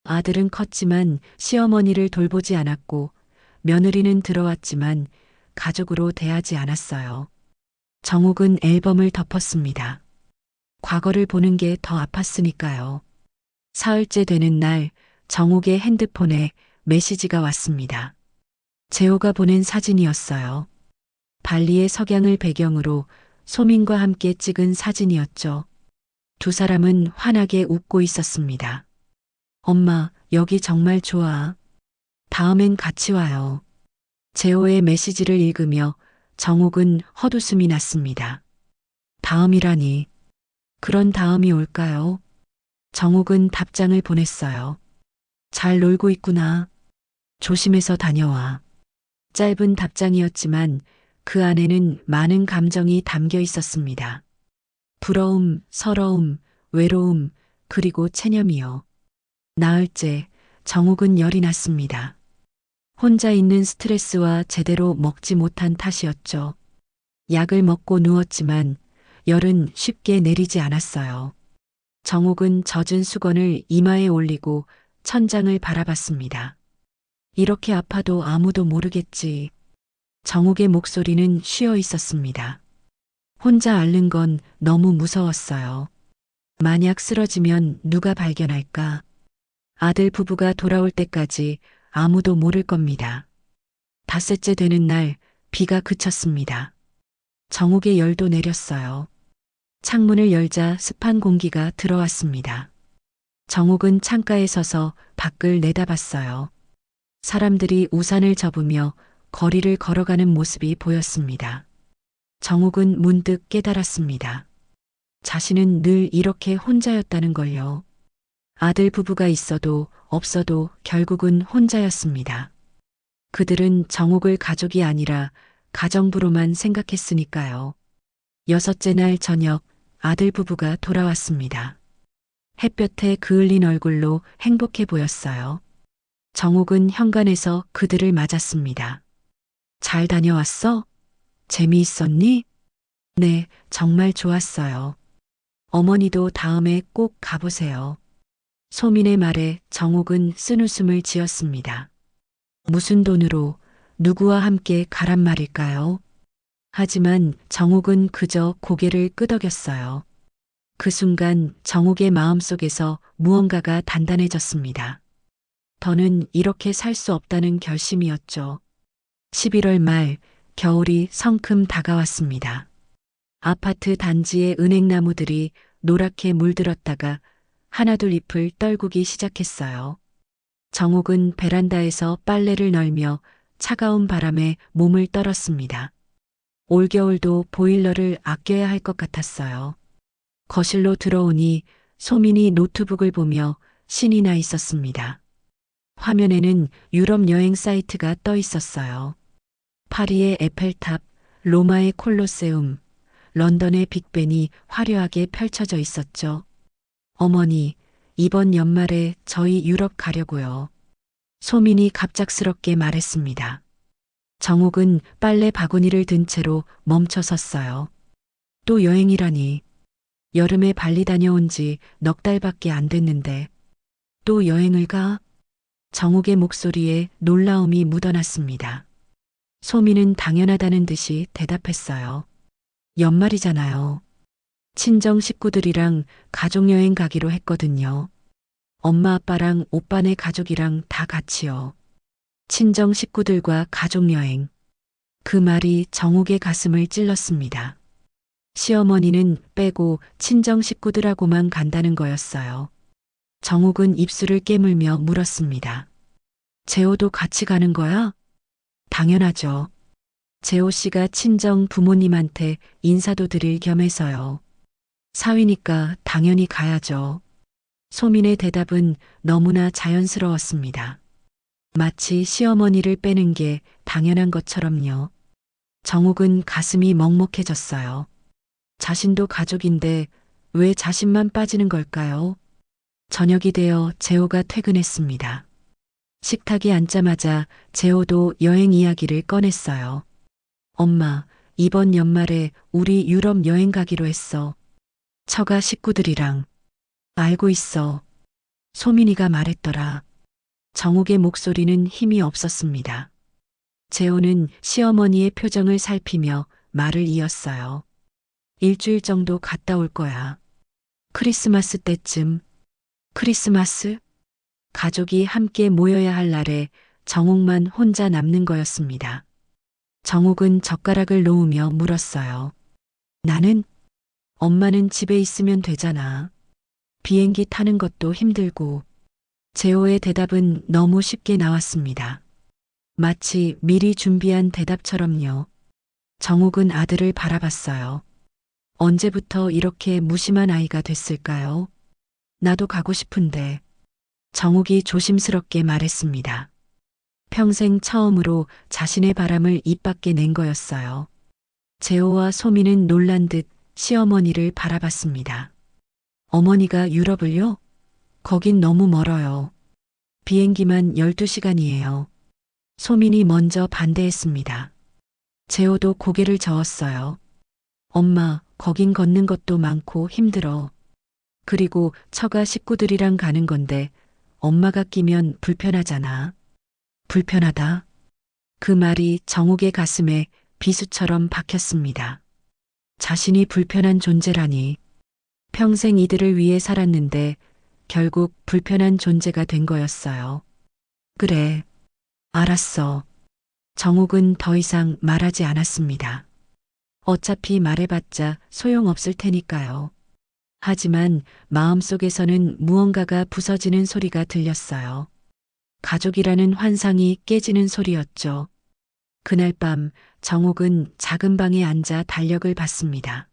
아들은 컸지만 시어머니를 돌보지 않았고, 며느리는 들어왔지만 가족으로 대하지 않았어요. 정옥은 앨범을 덮었습니다. 과거를 보는 게 더 아팠으니까요. 사흘째 되는 날 정옥의 핸드폰에 메시지가 왔습니다. 재호가 보낸 사진이었어요. 발리의 석양을 배경으로 소민과 함께 찍은 사진이었죠. 두 사람은 환하게 웃고 있었습니다. 엄마, 여기 정말 좋아. 다음엔 같이 와요. 재호의 메시지를 읽으며 정옥은 헛웃음이 났습니다. 다음이라니. 그런 다음이 올까요? 정옥은 답장을 보냈어요. 잘 놀고 있구나. 조심해서 다녀와. 짧은 답장이었지만 그 안에는 많은 감정이 담겨 있었습니다. 부러움, 서러움, 외로움, 그리고 체념이요. 나흘째 정옥은 열이 났습니다. 혼자 있는 스트레스와 제대로 먹지 못한 탓이었죠. 약을 먹고 누웠지만 열은 쉽게 내리지 않았어요. 정옥은 젖은 수건을 이마에 올리고 천장을 바라봤습니다. 이렇게 아파도 아무도 모르겠지. 정옥의 목소리는 쉬어 있었습니다. 혼자 앓는 건 너무 무서웠어요. 만약 쓰러지면 누가 발견할까? 아들 부부가 돌아올 때까지 아무도 모를 겁니다. 닷새째 되는 날 비가 그쳤습니다. 정옥의 열도 내렸어요. 창문을 열자 습한 공기가 들어왔습니다. 정옥은 창가에 서서 밖을 내다봤어요. 사람들이 우산을 접으며 거리를 걸어가는 모습이 보였습니다. 정옥은 문득 깨달았습니다. 자신은 늘 이렇게 혼자였다는 걸요. 아들 부부가 있어도 없어도 결국은 혼자였습니다. 그들은 정옥을 가족이 아니라 가정부로만 생각했으니까요. 여섯째 날 저녁 아들 부부가 돌아왔습니다. 햇볕에 그을린 얼굴로 행복해 보였어요. 정옥은 현관에서 그들을 맞았습니다. 잘 다녀왔어? 재미있었니? 네, 정말 좋았어요. 어머니도 다음에 꼭 가보세요. 소민의 말에 정옥은 쓴웃음을 지었습니다. 무슨 돈으로 누구와 함께 가란 말일까요? 하지만 정옥은 그저 고개를 끄덕였어요. 그 순간 정옥의 마음속에서 무언가가 단단해졌습니다. 더는 이렇게 살 수 없다는 결심이었죠. 11월 말 겨울이 성큼 다가왔습니다. 아파트 단지의 은행나무들이 노랗게 물들었다가 하나둘 잎을 떨구기 시작했어요. 정옥은 베란다에서 빨래를 널며 차가운 바람에 몸을 떨었습니다. 올겨울도 보일러를 아껴야 할 것 같았어요. 거실로 들어오니 소민이 노트북을 보며 신이 나 있었습니다. 화면에는 유럽 여행 사이트가 떠 있었어요. 파리의 에펠탑, 로마의 콜로세움, 런던의 빅벤이 화려하게 펼쳐져 있었죠. 어머니, 이번 연말에 저희 유럽 가려고요. 소민이 갑작스럽게 말했습니다. 정옥은 빨래 바구니를 든 채로 멈춰 섰어요. 또 여행이라니. 여름에 발리 다녀온 지 넉 달밖에 안 됐는데 또 여행을 가? 정옥의 목소리에 놀라움이 묻어났습니다. 소민은 당연하다는 듯이 대답했어요. 연말이잖아요. 친정 식구들이랑 가족여행 가기로 했거든요. 엄마 아빠랑 오빠네 가족이랑 다 같이요. 친정 식구들과 가족여행. 그 말이 정옥의 가슴을 찔렀습니다. 시어머니는 빼고 친정 식구들하고만 간다는 거였어요. 정옥은 입술을 깨물며 물었습니다. 재호도 같이 가는 거야? 당연하죠. 재호 씨가 친정 부모님한테 인사도 드릴 겸해서요. 사위니까 당연히 가야죠. 소민의 대답은 너무나 자연스러웠습니다. 마치 시어머니를 빼는 게 당연한 것처럼요. 정옥은 가슴이 먹먹해졌어요. 자신도 가족인데 왜 자신만 빠지는 걸까요? 저녁이 되어 재호가 퇴근했습니다. 식탁에 앉자마자 재호도 여행 이야기를 꺼냈어요. 엄마, 이번 연말에 우리 유럽 여행 가기로 했어. 처가 식구들이랑. 알고 있어. 소민이가 말했더라. 정옥의 목소리는 힘이 없었습니다. 재호는 시어머니의 표정을 살피며 말을 이었어요. 일주일 정도 갔다 올 거야. 크리스마스 때쯤. 크리스마스? 가족이 함께 모여야 할 날에 정옥만 혼자 남는 거였습니다. 정옥은 젓가락을 놓으며 물었어요. 나는? 엄마는 집에 있으면 되잖아. 비행기 타는 것도 힘들고. 재호의 대답은 너무 쉽게 나왔습니다. 마치 미리 준비한 대답처럼요. 정옥은 아들을 바라봤어요. 언제부터 이렇게 무심한 아이가 됐을까요? 나도 가고 싶은데. 정옥이 조심스럽게 말했습니다. 평생 처음으로 자신의 바람을 입 밖에 낸 거였어요. 재호와 소민은 놀란 듯 시어머니를 바라봤습니다. 어머니가 유럽을요? 거긴 너무 멀어요. 비행기만 12시간이에요. 소민이 먼저 반대했습니다. 재호도 고개를 저었어요. 엄마, 거긴 걷는 것도 많고 힘들어. 그리고 처가 식구들이랑 가는 건데 엄마가 끼면 불편하잖아. 불편하다. 그 말이 정옥의 가슴에 비수처럼 박혔습니다. 자신이 불편한 존재라니. 평생 이들을 위해 살았는데 결국 불편한 존재가 된 거였어요. 그래. 알았어. 정옥은 더 이상 말하지 않았습니다. 어차피 말해봤자 소용없을 테니까요. 하지만 마음속에서는 무언가가 부서지는 소리가 들렸어요. 가족이라는 환상이 깨지는 소리였죠. 그날 밤 정옥은 작은 방에 앉아 달력을 봤습니다.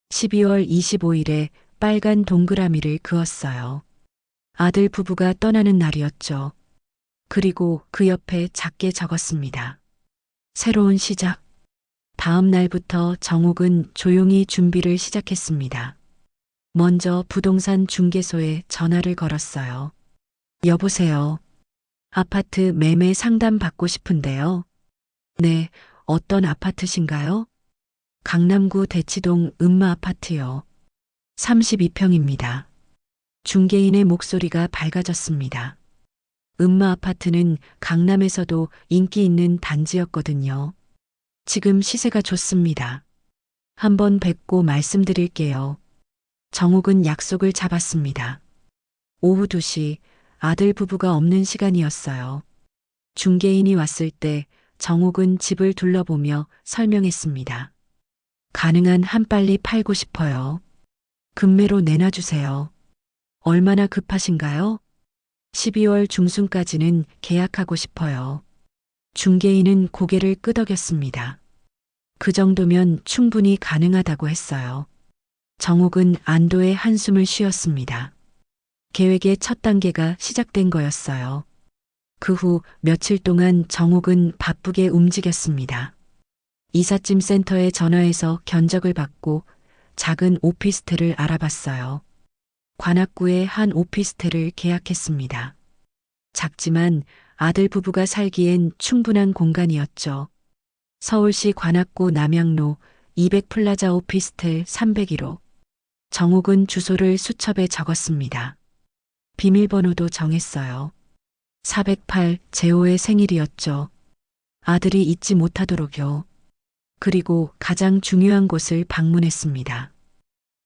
12월 25일에 빨간 동그라미를 그었어요. 아들 부부가 떠나는 날이었죠. 그리고 그 옆에 작게 적었습니다. 새로운 시작. 다음 날부터 정옥은 조용히 준비를 시작했습니다. 먼저 부동산 중개소에 전화를 걸었어요. 여보세요. 아파트 매매 상담 받고 싶은데요. 네, 어떤 아파트신가요? 강남구 대치동 음마 아파트요. 32평입니다. 중개인의 목소리가 밝아졌습니다. 음마 아파트는 강남에서도 인기 있는 단지였거든요. 지금 시세가 좋습니다. 한번 뵙고 말씀드릴게요. 정욱은 약속을 잡았습니다. 오후 2시 아들 부부가 없는 시간이었어요. 중개인이 왔을 때 정욱은 집을 둘러보며 설명했습니다. 가능한 한 빨리 팔고 싶어요. 금매로 내놔주세요. 얼마나 급하신가요? 12월 중순까지는 계약하고 싶어요. 중개인은 고개를 끄덕였습니다. 그 정도면 충분히 가능하다고 했어요. 정욱은 안도의 한숨을 쉬었습니다. 계획의 첫 단계가 시작된 거였어요. 그 후 며칠 동안 정욱은 바쁘게 움직였습니다. 이삿짐 센터에 전화해서 견적을 받고 작은 오피스텔을 알아봤어요. 관악구의 한 오피스텔을 계약했습니다. 작지만 아들 부부가 살기엔 충분한 공간이었죠. 서울시 관악구 남양로 200플라자 오피스텔 301호. 정욱은 주소를 수첩에 적었습니다. 비밀번호도 정했어요. 408 제호의 생일이었죠. 아들이 잊지 못하도록요. 그리고 가장 중요한 곳을 방문했습니다.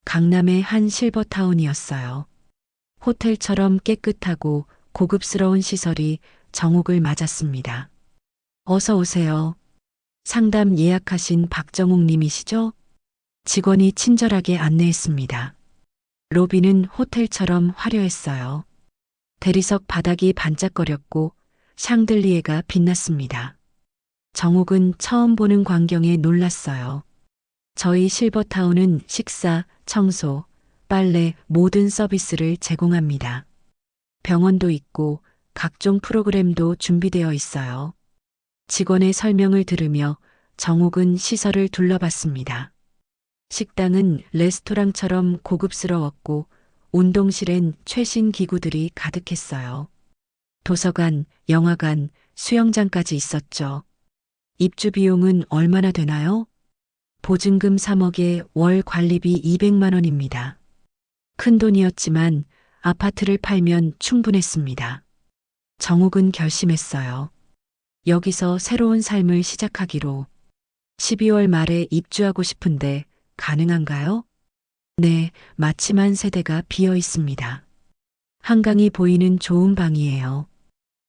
강남의 한 실버타운이었어요. 호텔처럼 깨끗하고 고급스러운 시설이 정욱을 맞았습니다. 어서 오세요. 상담 예약하신 박정욱 님이시죠? 직원이 친절하게 안내했습니다. 로비는 호텔처럼 화려했어요. 대리석 바닥이 반짝거렸고 샹들리에가 빛났습니다. 정욱은 처음 보는 광경에 놀랐어요. 저희 실버타운은 식사, 청소, 빨래 모든 서비스를 제공합니다. 병원도 있고 각종 프로그램도 준비되어 있어요. 직원의 설명을 들으며 정욱은 시설을 둘러봤습니다. 식당은 레스토랑처럼 고급스러웠고 운동실엔 최신 기구들이 가득했어요. 도서관, 영화관, 수영장까지 있었죠. 입주 비용은 얼마나 되나요? 보증금 3억에 월 관리비 200만 원입니다. 큰 돈이었지만 아파트를 팔면 충분했습니다. 정욱은 결심했어요. 여기서 새로운 삶을 시작하기로. 12월 말에 입주하고 싶은데 가능한가요? 네, 마침 한 세대가 비어 있습니다. 한강이 보이는 좋은 방이에요.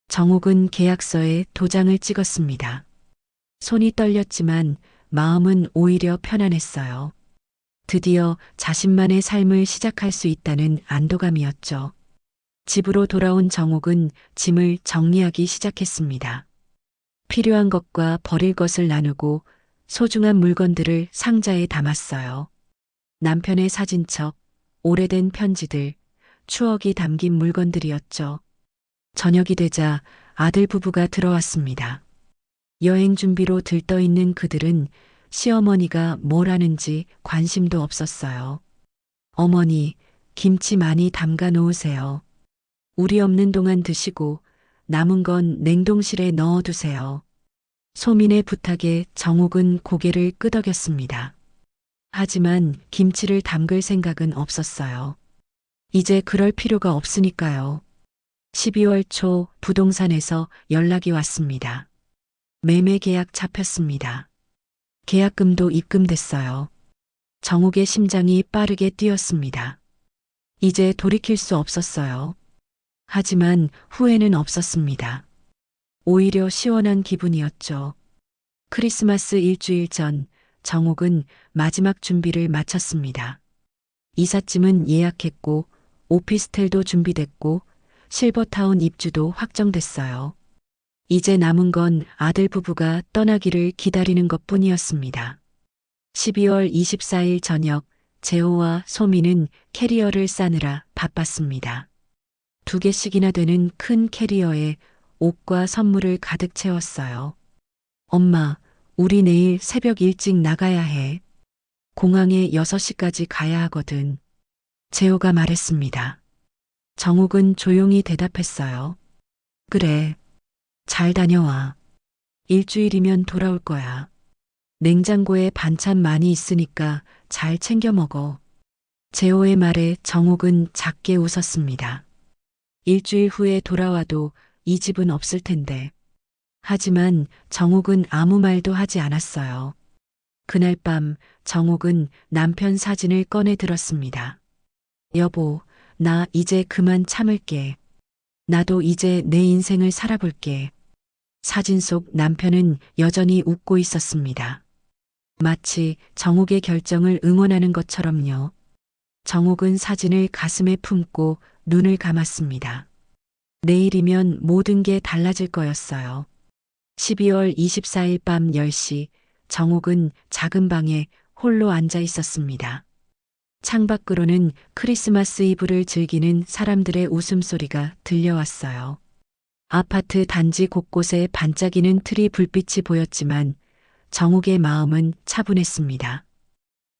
정욱은 계약서에 도장을 찍었습니다. 손이 떨렸지만 마음은 오히려 편안했어요. 드디어 자신만의 삶을 시작할 수 있다는 안도감이었죠. 집으로 돌아온 정욱은 짐을 정리하기 시작했습니다. 필요한 것과 버릴 것을 나누고 소중한 물건들을 상자에 담았어요. 남편의 사진첩, 오래된 편지들, 추억이 담긴 물건들이었죠. 저녁이 되자 아들 부부가 들어왔습니다. 여행 준비로 들떠있는 그들은 시어머니가 뭘 하는지 관심도 없었어요. 어머니, 김치 많이 담가 놓으세요. 우리 없는 동안 드시고 남은 건 냉동실에 넣어두세요. 소민의 부탁에 정욱은 고개를 끄덕였습니다. 하지만 김치를 담글 생각은 없었어요. 이제 그럴 필요가 없으니까요. 12월 초 부동산에서 연락이 왔습니다. 매매 계약 잡혔습니다. 계약금도 입금됐어요. 정욱의 심장이 빠르게 뛰었습니다. 이제 돌이킬 수 없었어요. 하지만 후회는 없었습니다. 오히려 시원한 기분이었죠. 크리스마스 일주일 전 정욱은 마지막 준비를 마쳤습니다. 이삿짐은 예약했고 오피스텔도 준비됐고 실버타운 입주도 확정됐어요. 이제 남은 건 아들 부부가 떠나기를 기다리는 것뿐이었습니다. 12월 24일 저녁 재호와 소미는 캐리어를 싸느라 바빴습니다. 2개씩이나 되는 큰 캐리어에 옷과 선물을 가득 채웠어요. 엄마, 우리 내일 새벽 일찍 나가야 해. 공항에 6시까지 가야 하거든. 재호가 말했습니다. 정욱은 조용히 대답했어요. 그래. 잘 다녀와. 일주일이면 돌아올 거야. 냉장고에 반찬 많이 있으니까 잘 챙겨 먹어. 재호의 말에 정옥은 작게 웃었습니다. 일주일 후에 돌아와도 이 집은 없을 텐데. 하지만 정옥은 아무 말도 하지 않았어요. 그날 밤 정옥은 남편 사진을 꺼내 들었습니다. 여보, 나 이제 그만 참을게. 나도 이제 내 인생을 살아볼게. 사진 속 남편은 여전히 웃고 있었습니다. 마치 정옥의 결정을 응원하는 것처럼요. 정옥은 사진을 가슴에 품고 눈을 감았습니다. 내일이면 모든 게 달라질 거였어요. 12월 24일 밤 10시 정옥은 작은 방에 홀로 앉아 있었습니다. 창밖으로는 크리스마스 이브를 즐기는 사람들의 웃음소리가 들려왔어요. 아파트 단지 곳곳에 반짝이는 트리 불빛이 보였지만 정옥의 마음은 차분했습니다.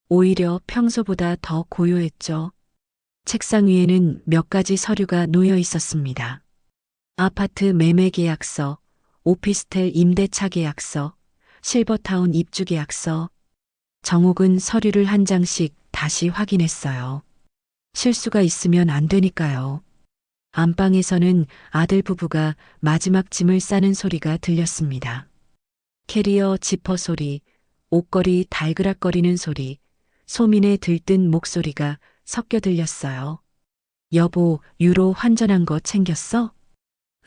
오히려 평소보다 더 고요했죠. 책상 위에는 몇 가지 서류가 놓여 있었습니다. 아파트 매매 계약서, 오피스텔 임대차 계약서, 실버타운 입주 계약서. 정옥은 서류를 한 장씩 다시 확인했어요. 실수가 있으면 안 되니까요. 안방에서는 아들 부부가 마지막 짐을 싸는 소리가 들렸습니다. 캐리어 지퍼 소리, 옷걸이 달그락거리는 소리, 소민의 들뜬 목소리가 섞여 들렸어요. 여보, 유로 환전한 거 챙겼어?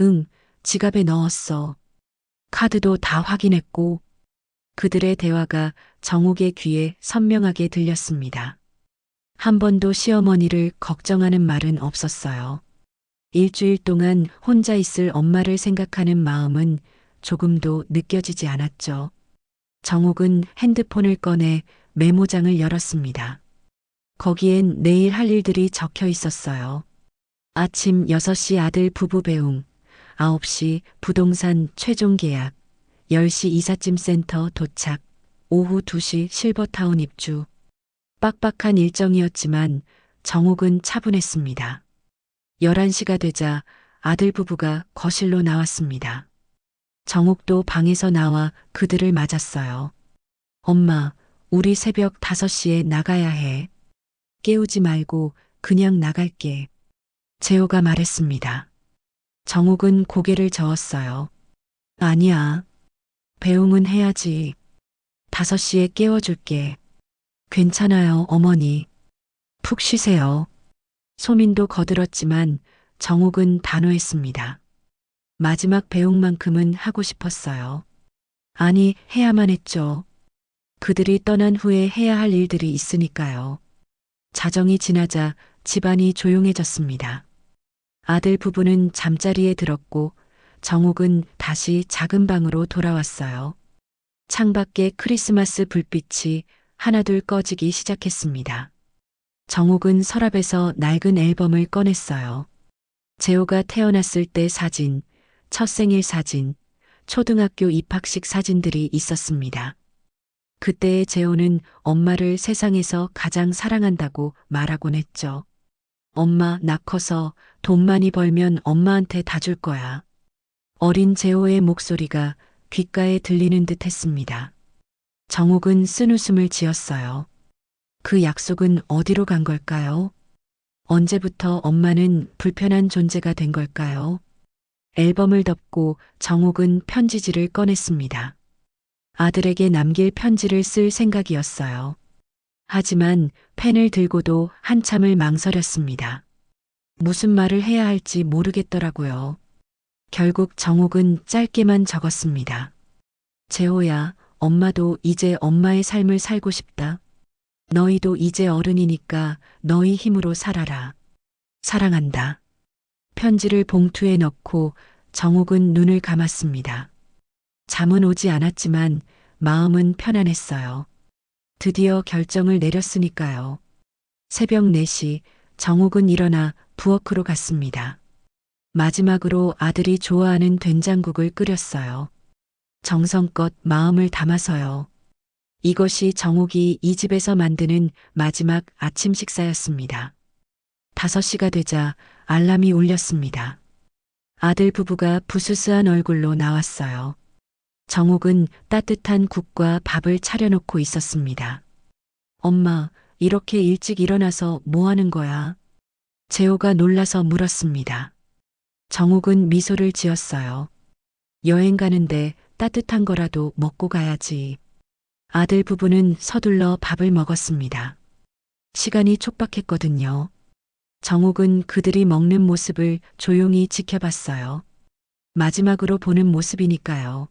응, 지갑에 넣었어. 카드도 다 확인했고. 그들의 대화가 정옥의 귀에 선명하게 들렸습니다. 한 번도 시어머니를 걱정하는 말은 없었어요. 일주일 동안 혼자 있을 엄마를 생각하는 마음은 조금도 느껴지지 않았죠. 정옥은 핸드폰을 꺼내 메모장을 열었습니다. 거기엔 내일 할 일들이 적혀 있었어요. 아침 6시 아들 부부 배웅, 9시 부동산 최종 계약, 10시 이삿짐 센터 도착, 오후 2시 실버타운 입주. 빡빡한 일정이었지만 정옥은 차분했습니다. 11시가 되자 아들 부부가 거실로 나왔습니다. 정옥도 방에서 나와 그들을 맞았어요. 엄마, 우리 새벽 5시에 나가야 해. 깨우지 말고 그냥 나갈게. 재호가 말했습니다. 정옥은 고개를 저었어요. 아니야. 배웅은 해야지. 5시에 깨워줄게. 괜찮아요, 어머니. 푹 쉬세요. 소민도 거들었지만 정옥은 단호했습니다. 마지막 배웅만큼은 하고 싶었어요. 아니, 해야만 했죠. 그들이 떠난 후에 해야 할 일들이 있으니까요. 자정이 지나자 집안이 조용해졌습니다. 아들 부부는 잠자리에 들었고 정옥은 다시 작은 방으로 돌아왔어요. 창밖에 크리스마스 불빛이 하나둘 꺼지기 시작했습니다. 정옥은 서랍에서 낡은 앨범을 꺼냈어요. 재호가 태어났을 때 사진, 첫 생일 사진, 초등학교 입학식 사진들이 있었습니다. 그때의 재호는 엄마를 세상에서 가장 사랑한다고 말하곤 했죠. 엄마, 나 커서 돈 많이 벌면 엄마한테 다 줄 거야. 어린 재호의 목소리가 귓가에 들리는 듯 했습니다. 정옥은 쓴웃음을 지었어요. 그 약속은 어디로 간 걸까요? 언제부터 엄마는 불편한 존재가 된 걸까요? 앨범을 덮고 정옥은 편지지를 꺼냈습니다. 아들에게 남길 편지를 쓸 생각이었어요. 하지만 펜을 들고도 한참을 망설였습니다. 무슨 말을 해야 할지 모르겠더라고요. 결국 정옥은 짧게만 적었습니다. 재호야, 엄마도 이제 엄마의 삶을 살고 싶다. 너희도 이제 어른이니까 너희 힘으로 살아라. 사랑한다. 편지를 봉투에 넣고 정옥은 눈을 감았습니다. 잠은 오지 않았지만 마음은 편안했어요. 드디어 결정을 내렸으니까요. 새벽 4시 정옥은 일어나 부엌으로 갔습니다. 마지막으로 아들이 좋아하는 된장국을 끓였어요. 정성껏 마음을 담아서요. 이것이 정옥이 이 집에서 만드는 마지막 아침 식사였습니다. 5시가 되자 알람이 울렸습니다. 아들 부부가 부스스한 얼굴로 나왔어요. 정옥은 따뜻한 국과 밥을 차려놓고 있었습니다. 엄마, 이렇게 일찍 일어나서 뭐 하는 거야? 재호가 놀라서 물었습니다. 정옥은 미소를 지었어요. 여행 가는데 따뜻한 거라도 먹고 가야지. 아들 부부는 서둘러 밥을 먹었습니다. 시간이 촉박했거든요. 정옥은 그들이 먹는 모습을 조용히 지켜봤어요. 마지막으로 보는 모습이니까요.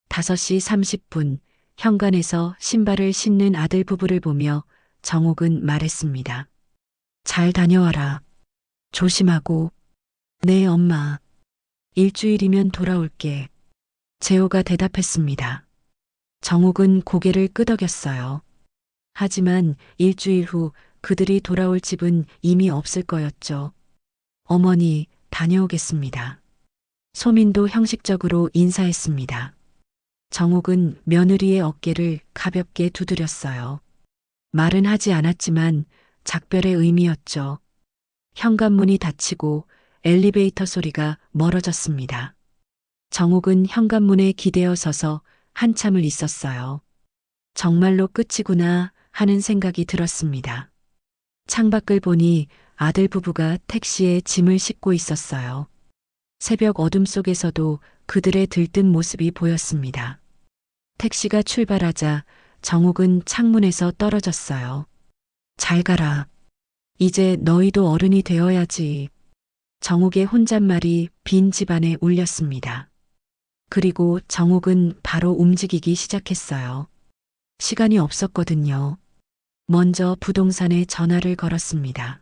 5시 30분, 현관에서 신발을 신는 아들 부부를 보며 정옥은 말했습니다. 잘 다녀와라. 조심하고. 네, 엄마. 일주일이면 돌아올게. 재호가 대답했습니다. 정옥은 고개를 끄덕였어요. 하지만 일주일 후 그들이 돌아올 집은 이미 없을 거였죠. 어머니, 다녀오겠습니다. 소민도 형식적으로 인사했습니다. 정옥은 며느리의 어깨를 가볍게 두드렸어요. 말은 하지 않았지만 작별의 의미였죠. 현관문이 닫히고 엘리베이터 소리가 멀어졌습니다. 정옥은 현관문에 기대어 서서 한참을 있었어요. 정말로 끝이구나 하는 생각이 들었습니다. 창밖을 보니 아들 부부가 택시에 짐을 싣고 있었어요. 새벽 어둠 속에서도 그들의 들뜬 모습이 보였습니다. 택시가 출발하자 정옥은 창문에서 떨어졌어요. 잘 가라. 이제 너희도 어른이 되어야지. 정옥의 혼잣말이 빈 집안에 울렸습니다. 그리고 정옥은 바로 움직이기 시작했어요. 시간이 없었거든요. 먼저 부동산에 전화를 걸었습니다.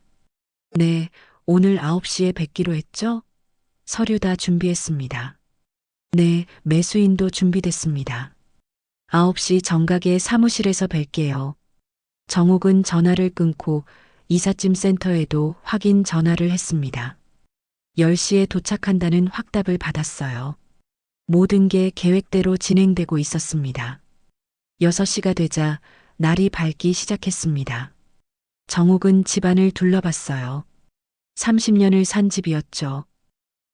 네, 오늘 9시에 뵙기로 했죠? 서류 다 준비했습니다. 네, 매수인도 준비됐습니다. 9시 정각에 사무실에서 뵐게요. 정옥은 전화를 끊고 이삿짐 센터에도 확인 전화를 했습니다. 10시에 도착한다는 확답을 받았어요. 모든 게 계획대로 진행되고 있었습니다. 6시가 되자 날이 밝기 시작했습니다. 정옥은 집안을 둘러봤어요. 30년을 산 집이었죠.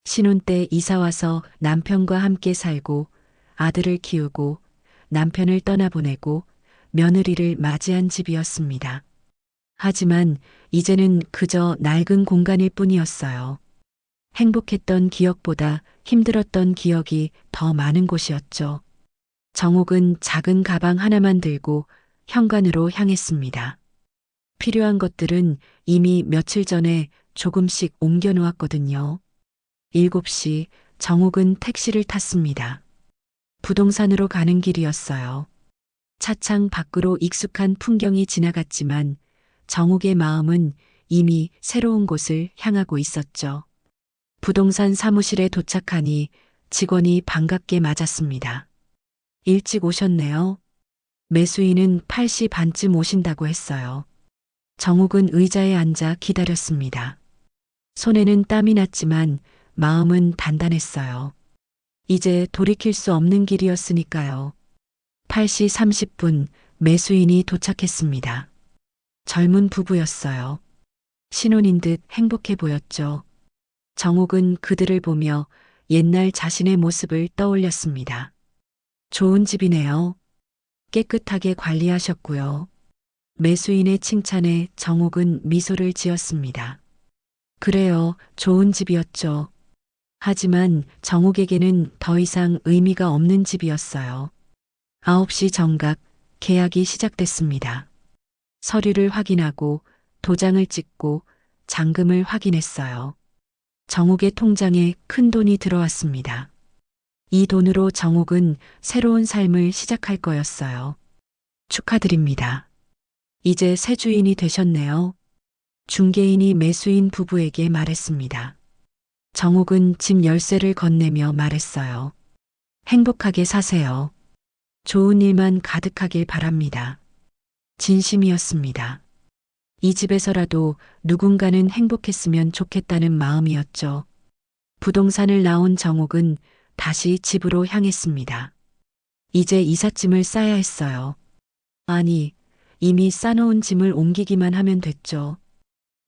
신혼 때 이사와서 남편과 함께 살고 아들을 키우고 남편을 떠나보내고 며느리를 맞이한 집이었습니다. 하지만 이제는 그저 낡은 공간일 뿐이었어요. 행복했던 기억보다 힘들었던 기억이 더 많은 곳이었죠. 정옥은 작은 가방 하나만 들고 현관으로 향했습니다. 필요한 것들은 이미 며칠 전에 조금씩 옮겨 놓았거든요. 7시 정옥은 택시를 탔습니다. 부동산으로 가는 길이었어요. 차창 밖으로 익숙한 풍경이 지나갔지만 정옥의 마음은 이미 새로운 곳을 향하고 있었죠. 부동산 사무실에 도착하니 직원이 반갑게 맞았습니다. 일찍 오셨네요. 매수인은 8시 반쯤 오신다고 했어요. 정옥은 의자에 앉아 기다렸습니다. 손에는 땀이 났지만 마음은 단단했어요. 이제 돌이킬 수 없는 길이었으니까요. 8시 30분 매수인이 도착했습니다. 젊은 부부였어요. 신혼인 듯 행복해 보였죠. 정옥은 그들을 보며 옛날 자신의 모습을 떠올렸습니다. 좋은 집이네요. 깨끗하게 관리하셨고요. 매수인의 칭찬에 정옥은 미소를 지었습니다. 그래요, 좋은 집이었죠. 하지만 정옥에게는 더 이상 의미가 없는 집이었어요. 9시 정각 계약이 시작됐습니다. 서류를 확인하고 도장을 찍고 잔금을 확인했어요. 정옥의 통장에 큰 돈이 들어왔습니다. 이 돈으로 정옥은 새로운 삶을 시작할 거였어요. 축하드립니다. 이제 새 주인이 되셨네요. 중개인이 매수인 부부에게 말했습니다. 정옥은 집 열쇠를 건네며 말했어요. 행복하게 사세요. 좋은 일만 가득하길 바랍니다. 진심이었습니다. 이 집에서라도 누군가는 행복했으면 좋겠다는 마음이었죠. 부동산을 나온 정옥은 다시 집으로 향했습니다. 이제 이삿짐을 싸야 했어요. 아니, 이미 싸놓은 짐을 옮기기만 하면 됐죠.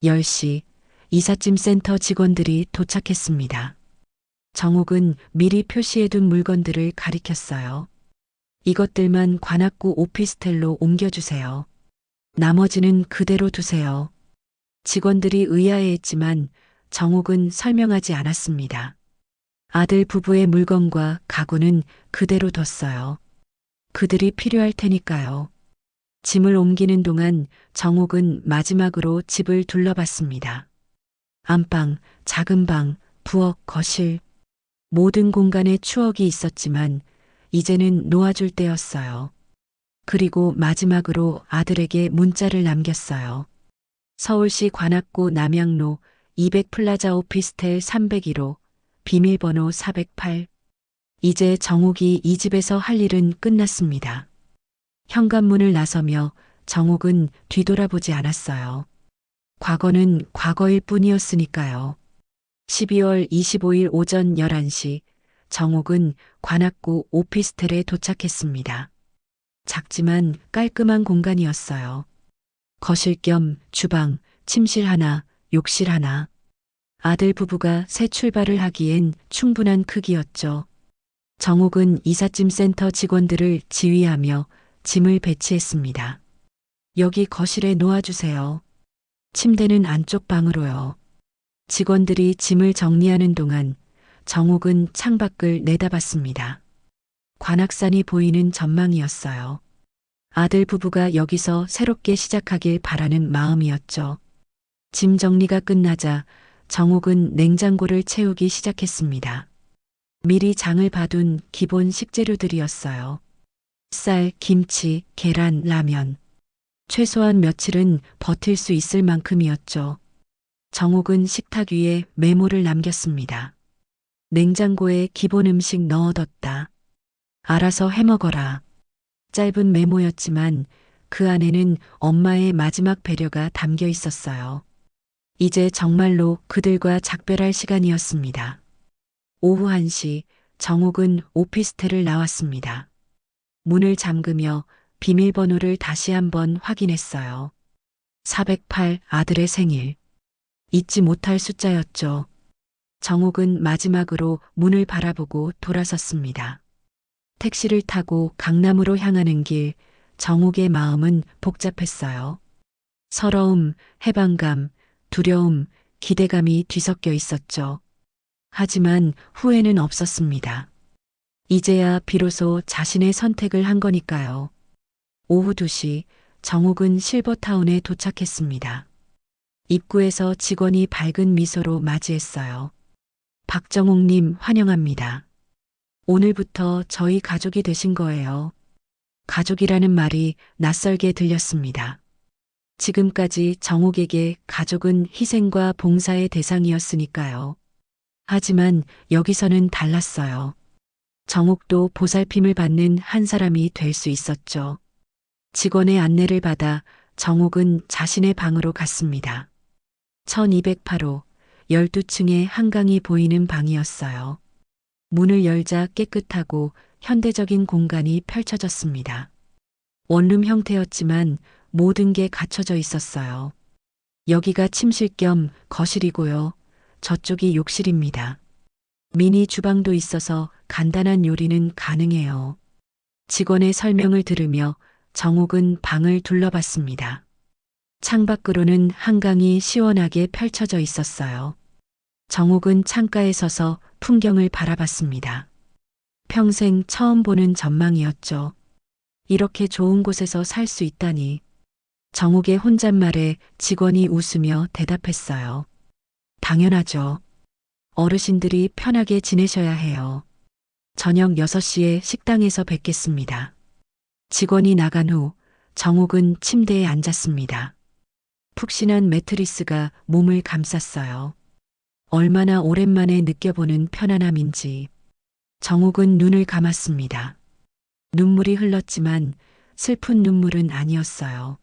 10시 이삿짐 센터 직원들이 도착했습니다. 정옥은 미리 표시해둔 물건들을 가리켰어요. 이것들만 관악구 오피스텔로 옮겨주세요. 나머지는 그대로 두세요. 직원들이 의아해했지만 정옥은 설명하지 않았습니다. 아들 부부의 물건과 가구는 그대로 뒀어요. 그들이 필요할 테니까요. 짐을 옮기는 동안 정옥은 마지막으로 집을 둘러봤습니다. 안방, 작은 방, 부엌, 거실. 모든 공간에 추억이 있었지만 이제는 놓아줄 때였어요. 그리고 마지막으로 아들에게 문자를 남겼어요. 서울시 관악구 남양로 200 플라자 오피스텔 301호, 비밀번호 408. 이제 정옥이 이 집에서 할 일은 끝났습니다. 현관문을 나서며 정옥은 뒤돌아보지 않았어요. 과거는 과거일 뿐이었으니까요. 12월 25일 오전 11시 정옥은 관악구 오피스텔에 도착했습니다. 작지만 깔끔한 공간이었어요. 거실 겸 주방, 침실 하나, 욕실 하나. 아들 부부가 새 출발을 하기엔 충분한 크기였죠. 정옥은 이삿짐 센터 직원들을 지휘하며 짐을 배치했습니다. 여기 거실에 놓아주세요. 침대는 안쪽 방으로요. 직원들이 짐을 정리하는 동안 정옥은 창밖을 내다봤습니다. 관악산이 보이는 전망이었어요. 아들 부부가 여기서 새롭게 시작하길 바라는 마음이었죠. 짐 정리가 끝나자 정옥은 냉장고를 채우기 시작했습니다. 미리 장을 봐둔 기본 식재료들이었어요. 쌀, 김치, 계란, 라면. 최소한 며칠은 버틸 수 있을 만큼이었죠. 정옥은 식탁 위에 메모를 남겼습니다. 냉장고에 기본 음식 넣어뒀다. 알아서 해먹어라. 짧은 메모였지만 그 안에는 엄마의 마지막 배려가 담겨 있었어요. 이제 정말로 그들과 작별할 시간이었습니다. 오후 1시 정옥은 오피스텔을 나왔습니다. 문을 잠그며 비밀번호를 다시 한번 확인했어요. 408 아들의 생일. 잊지 못할 숫자였죠. 정옥은 마지막으로 문을 바라보고 돌아섰습니다. 택시를 타고 강남으로 향하는 길, 정옥의 마음은 복잡했어요. 서러움, 해방감, 두려움, 기대감이 뒤섞여 있었죠. 하지만 후회는 없었습니다. 이제야 비로소 자신의 선택을 한 거니까요. 오후 2시 정옥은 실버타운에 도착했습니다. 입구에서 직원이 밝은 미소로 맞이했어요. 박정옥님 환영합니다. 오늘부터 저희 가족이 되신 거예요. 가족이라는 말이 낯설게 들렸습니다. 지금까지 정옥에게 가족은 희생과 봉사의 대상이었으니까요. 하지만 여기서는 달랐어요. 정옥도 보살핌을 받는 한 사람이 될 수 있었죠. 직원의 안내를 받아 정옥은 자신의 방으로 갔습니다. 1208호 12층의 한강이 보이는 방이었어요. 문을 열자 깨끗하고 현대적인 공간이 펼쳐졌습니다. 원룸 형태였지만 모든 게 갖춰져 있었어요. 여기가 침실 겸 거실이고요. 저쪽이 욕실입니다. 미니 주방도 있어서 간단한 요리는 가능해요. 직원의 설명을 들으며 정옥은 방을 둘러봤습니다. 창밖으로는 한강이 시원하게 펼쳐져 있었어요. 정옥은 창가에 서서 풍경을 바라봤습니다. 평생 처음 보는 전망이었죠. 이렇게 좋은 곳에서 살 수 있다니. 정옥의 혼잣말에 직원이 웃으며 대답했어요. 당연하죠. 어르신들이 편하게 지내셔야 해요. 저녁 6시에 식당에서 뵙겠습니다. 직원이 나간 후 정옥은 침대에 앉았습니다. 푹신한 매트리스가 몸을 감쌌어요. 얼마나 오랜만에 느껴보는 편안함인지. 정옥은 눈을 감았습니다. 눈물이 흘렀지만 슬픈 눈물은 아니었어요.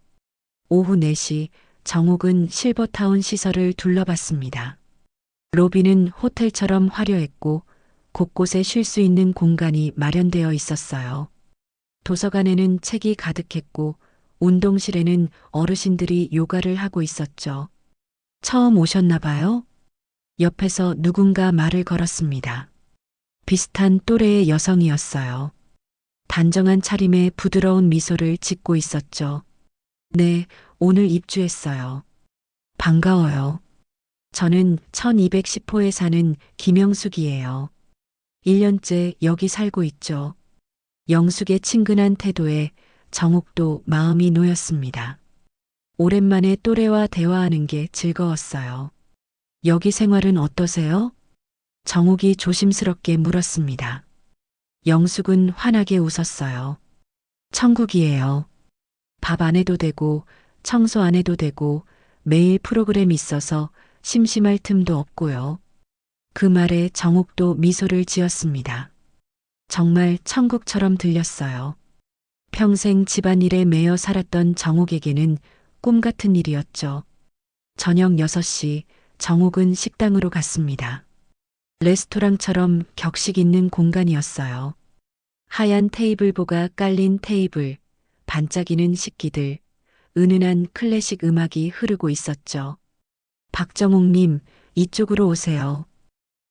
오후 4시 정옥은 실버타운 시설을 둘러봤습니다. 로비는 호텔처럼 화려했고 곳곳에 쉴 수 있는 공간이 마련되어 있었어요. 도서관에는 책이 가득했고 운동실에는 어르신들이 요가를 하고 있었죠. 처음 오셨나 봐요? 옆에서 누군가 말을 걸었습니다. 비슷한 또래의 여성이었어요. 단정한 차림에 부드러운 미소를 짓고 있었죠. 네, 오늘 입주했어요. 반가워요. 저는 1210호에 사는 김영숙이에요. 1년째 여기 살고 있죠. 영숙의 친근한 태도에 정욱도 마음이 놓였습니다. 오랜만에 또래와 대화하는 게 즐거웠어요. 여기 생활은 어떠세요? 정욱이 조심스럽게 물었습니다. 영숙은 환하게 웃었어요. 천국이에요. 밥 안 해도 되고 청소 안 해도 되고 매일 프로그램 있어서 심심할 틈도 없고요. 그 말에 정욱도 미소를 지었습니다. 정말 천국처럼 들렸어요. 평생 집안일에 매여 살았던 정욱에게는 꿈 같은 일이었죠. 저녁 6시 정욱은 식당으로 갔습니다. 레스토랑처럼 격식 있는 공간이었어요. 하얀 테이블보가 깔린 테이블, 반짝이는 식기들, 은은한 클래식 음악이 흐르고 있었죠. 박정욱님, 이쪽으로 오세요.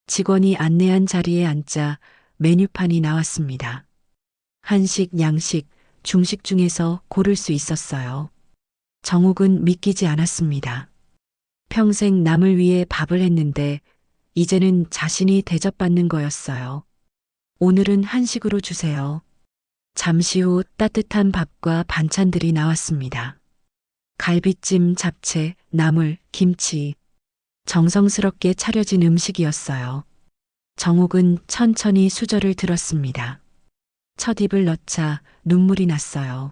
직원이 안내한 자리에 앉자 메뉴판이 나왔습니다. 한식, 양식, 중식 중에서 고를 수 있었어요. 정욱은 믿기지 않았습니다. 평생 남을 위해 밥을 했는데 이제는 자신이 대접받는 거였어요. 오늘은 한식으로 주세요. 잠시 후 따뜻한 밥과 반찬들이 나왔습니다. 갈비찜, 잡채, 나물, 김치. 정성스럽게 차려진 음식이었어요. 정욱은 천천히 수저를 들었습니다. 첫 입을 넣자 눈물이 났어요.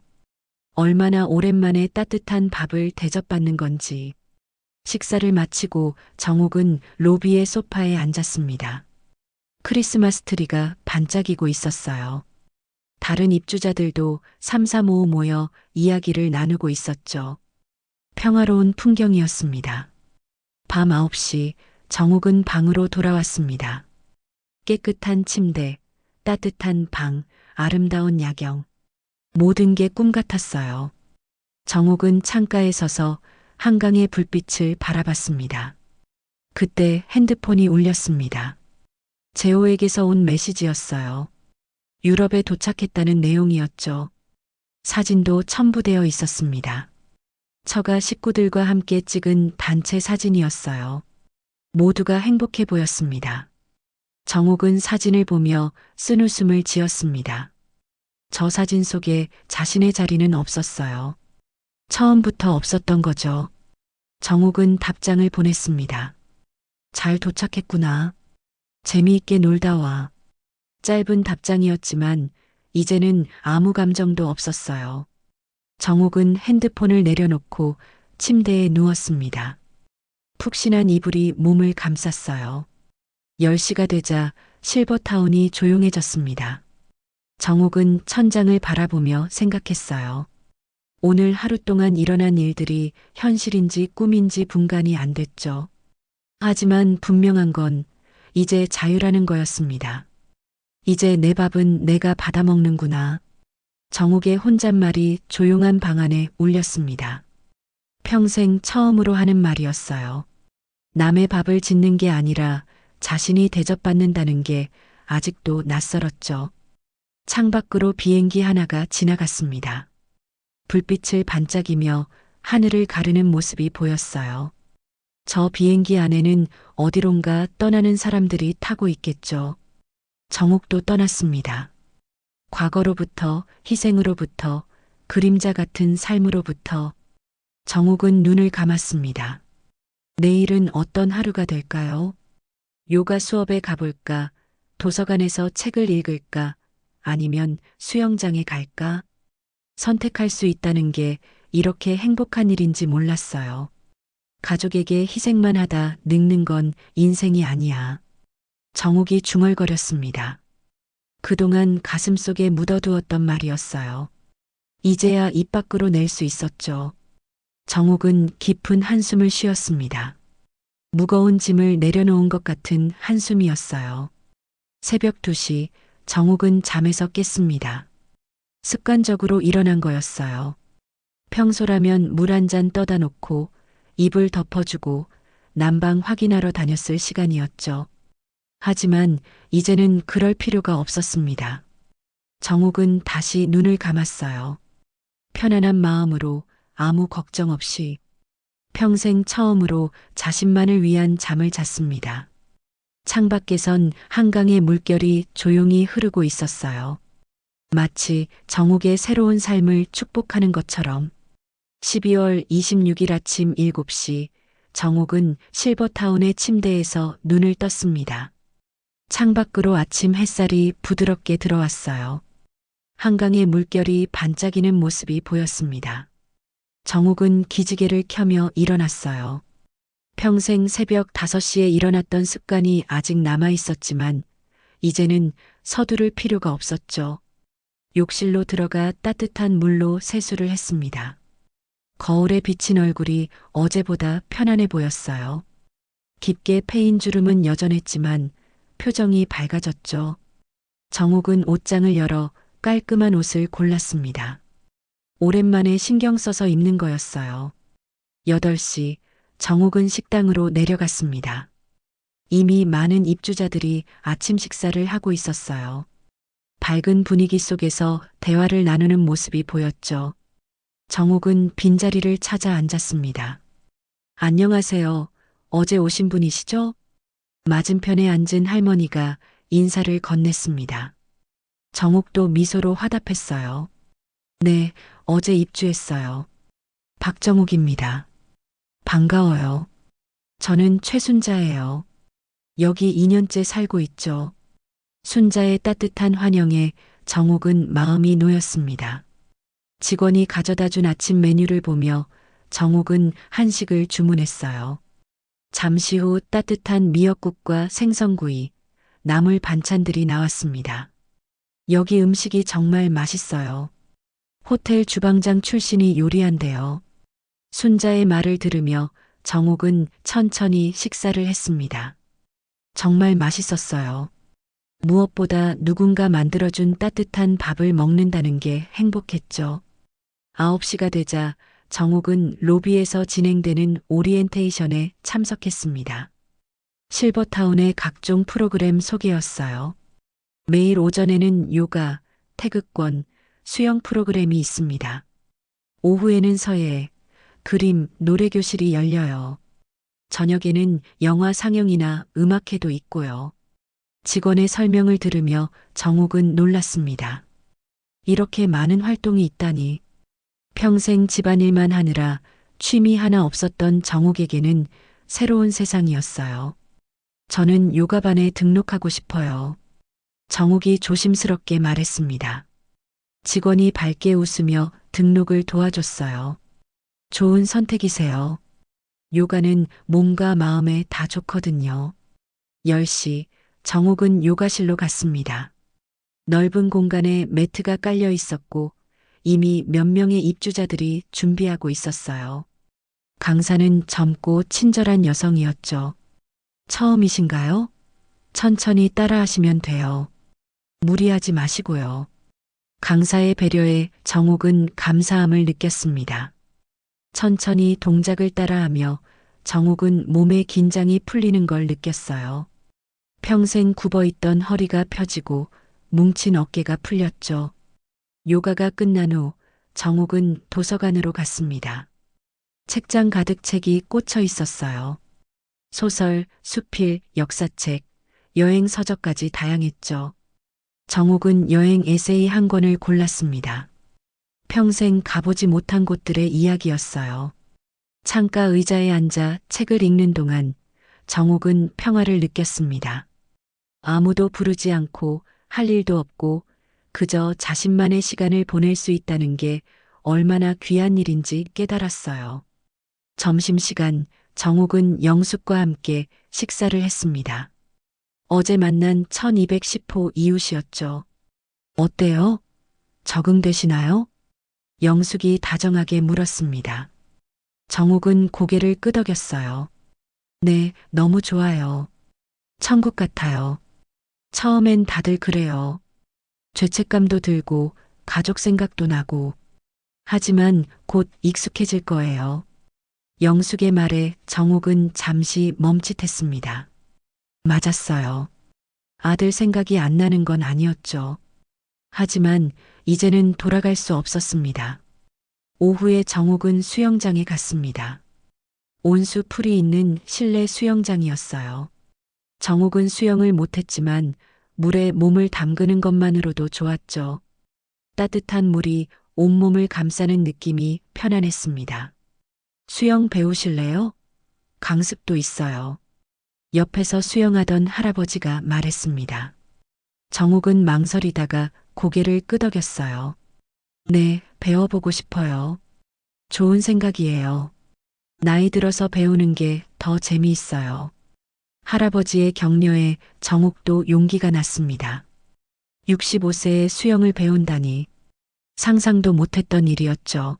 얼마나 오랜만에 따뜻한 밥을 대접받는 건지. 식사를 마치고 정욱은 로비의 소파에 앉았습니다. 크리스마스 트리가 반짝이고 있었어요. 다른 입주자들도 삼삼오오 모여 이야기를 나누고 있었죠. 평화로운 풍경이었습니다. 밤 9시 정욱은 방으로 돌아왔습니다. 깨끗한 침대, 따뜻한 방, 아름다운 야경. 모든 게 꿈 같았어요. 정욱은 창가에 서서 한강의 불빛을 바라봤습니다. 그때 핸드폰이 울렸습니다. 재호에게서 온 메시지였어요. 유럽에 도착했다는 내용이었죠. 사진도 첨부되어 있었습니다. 처가 식구들과 함께 찍은 단체 사진이었어요. 모두가 행복해 보였습니다. 정욱은 사진을 보며 쓴웃음을 지었습니다. 저 사진 속에 자신의 자리는 없었어요. 처음부터 없었던 거죠. 정욱은 답장을 보냈습니다. 잘 도착했구나. 재미있게 놀다 와. 짧은 답장이었지만 이제는 아무 감정도 없었어요. 정욱은 핸드폰을 내려놓고 침대에 누웠습니다. 푹신한 이불이 몸을 감쌌어요. 10시가 되자 실버타운이 조용해졌습니다. 정욱은 천장을 바라보며 생각했어요. 오늘 하루 동안 일어난 일들이 현실인지 꿈인지 분간이 안 됐죠. 하지만 분명한 건 이제 자유라는 거였습니다. 이제 내 밥은 내가 받아먹는구나. 정욱의 혼잣말이 조용한 방 안에 울렸습니다. 평생 처음으로 하는 말이었어요. 남의 밥을 짓는 게 아니라 자신이 대접받는다는 게 아직도 낯설었죠. 창밖으로 비행기 하나가 지나갔습니다. 불빛을 반짝이며 하늘을 가르는 모습이 보였어요. 저 비행기 안에는 어디론가 떠나는 사람들이 타고 있겠죠. 정욱도 떠났습니다. 과거로부터, 희생으로부터, 그림자 같은 삶으로부터. 정욱은 눈을 감았습니다. 내일은 어떤 하루가 될까요? 요가 수업에 가볼까? 도서관에서 책을 읽을까? 아니면 수영장에 갈까? 선택할 수 있다는 게 이렇게 행복한 일인지 몰랐어요. 가족에게 희생만 하다 늙는 건 인생이 아니야. 정욱이 중얼거렸습니다. 그동안 가슴속에 묻어두었던 말이었어요. 이제야 입 밖으로 낼 수 있었죠. 정욱은 깊은 한숨을 쉬었습니다. 무거운 짐을 내려놓은 것 같은 한숨이었어요. 새벽 2시 정욱은 잠에서 깼습니다. 습관적으로 일어난 거였어요. 평소라면 물 한 잔 떠다 놓고 이불 덮어주고 난방 확인하러 다녔을 시간이었죠. 하지만 이제는 그럴 필요가 없었습니다. 정욱은 다시 눈을 감았어요. 편안한 마음으로 아무 걱정 없이 평생 처음으로 자신만을 위한 잠을 잤습니다. 창밖에선 한강의 물결이 조용히 흐르고 있었어요. 마치 정욱의 새로운 삶을 축복하는 것처럼. 12월 26일 아침 7시 정욱은 실버타운의 침대에서 눈을 떴습니다. 창밖으로 아침 햇살이 부드럽게 들어왔어요. 한강의 물결이 반짝이는 모습이 보였습니다. 정욱은 기지개를 켜며 일어났어요. 평생 새벽 5시에 일어났던 습관이 아직 남아 있었지만 이제는 서두를 필요가 없었죠. 욕실로 들어가 따뜻한 물로 세수를 했습니다. 거울에 비친 얼굴이 어제보다 편안해 보였어요. 깊게 패인 주름은 여전했지만 표정이 밝아졌죠. 정욱은 옷장을 열어 깔끔한 옷을 골랐습니다. 오랜만에 신경 써서 입는 거였어요. 8시 정욱은 식당으로 내려갔습니다. 이미 많은 입주자들이 아침 식사를 하고 있었어요. 밝은 분위기 속에서 대화를 나누는 모습이 보였죠. 정욱은 빈자리를 찾아 앉았습니다. 안녕하세요. 어제 오신 분이시죠? 맞은편에 앉은 할머니가 인사를 건넸습니다. 정욱도 미소로 화답했어요. 네, 어제 입주했어요. 박정욱입니다. 반가워요. 저는 최순자예요. 여기 2년째 살고 있죠. 순자의 따뜻한 환영에 정욱은 마음이 놓였습니다. 직원이 가져다 준 아침 메뉴를 보며 정욱은 한식을 주문했어요. 잠시 후 따뜻한 미역국과 생선구이, 나물 반찬들이 나왔습니다. 여기 음식이 정말 맛있어요. 호텔 주방장 출신이 요리한대요. 순자의 말을 들으며 정욱은 천천히 식사를 했습니다. 정말 맛있었어요. 무엇보다 누군가 만들어준 따뜻한 밥을 먹는다는 게 행복했죠. 9시가 되자 정욱은 로비에서 진행되는 오리엔테이션에 참석했습니다. 실버타운의 각종 프로그램 소개였어요. 매일 오전에는 요가, 태극권, 수영 프로그램이 있습니다. 오후에는 서예, 그림, 노래교실이 열려요. 저녁에는 영화 상영이나 음악회도 있고요. 직원의 설명을 들으며 정욱은 놀랐습니다. 이렇게 많은 활동이 있다니. 평생 집안일만 하느라 취미 하나 없었던 정욱에게는 새로운 세상이었어요. 저는 요가반에 등록하고 싶어요. 정욱이 조심스럽게 말했습니다. 직원이 밝게 웃으며 등록을 도와줬어요. 좋은 선택이세요. 요가는 몸과 마음에 다 좋거든요. 10시 정욱은 요가실로 갔습니다. 넓은 공간에 매트가 깔려 있었고 이미 몇 명의 입주자들이 준비하고 있었어요. 강사는 젊고 친절한 여성이었죠. 처음이신가요? 천천히 따라하시면 돼요. 무리하지 마시고요. 강사의 배려에 정욱은 감사함을 느꼈습니다. 천천히 동작을 따라하며 정욱은 몸의 긴장이 풀리는 걸 느꼈어요. 평생 굽어있던 허리가 펴지고 뭉친 어깨가 풀렸죠. 요가가 끝난 후 정욱은 도서관으로 갔습니다. 책장 가득 책이 꽂혀 있었어요. 소설, 수필, 역사책, 여행 서적까지 다양했죠. 정욱은 여행 에세이 한 권을 골랐습니다. 평생 가보지 못한 곳들의 이야기였어요. 창가 의자에 앉아 책을 읽는 동안 정욱은 평화를 느꼈습니다. 아무도 부르지 않고 할 일도 없고 그저 자신만의 시간을 보낼 수 있다는 게 얼마나 귀한 일인지 깨달았어요. 점심시간 정욱은 영숙과 함께 식사를 했습니다. 어제 만난 1210호 이웃이었죠. 어때요? 적응되시나요? 영숙이 다정하게 물었습니다. 정욱은 고개를 끄덕였어요. 네, 너무 좋아요. 천국 같아요. 처음엔 다들 그래요. 죄책감도 들고 가족 생각도 나고. 하지만 곧 익숙해질 거예요. 영숙의 말에 정욱은 잠시 멈칫했습니다. 맞았어요. 아들 생각이 안 나는 건 아니었죠. 하지만 이제는 돌아갈 수 없었습니다. 오후에 정욱은 수영장에 갔습니다. 온수 풀이 있는 실내 수영장이었어요. 정욱은 수영을 못했지만 물에 몸을 담그는 것만으로도 좋았죠. 따뜻한 물이 온몸을 감싸는 느낌이 편안했습니다. 수영 배우실래요? 강습도 있어요. 옆에서 수영하던 할아버지가 말했습니다. 정욱은 망설이다가 고개를 끄덕였어요. 네, 배워보고 싶어요. 좋은 생각이에요. 나이 들어서 배우는 게 더 재미있어요. 할아버지의 격려에 정욱도 용기가 났습니다. 65세에 수영을 배운다니 상상도 못했던 일이었죠.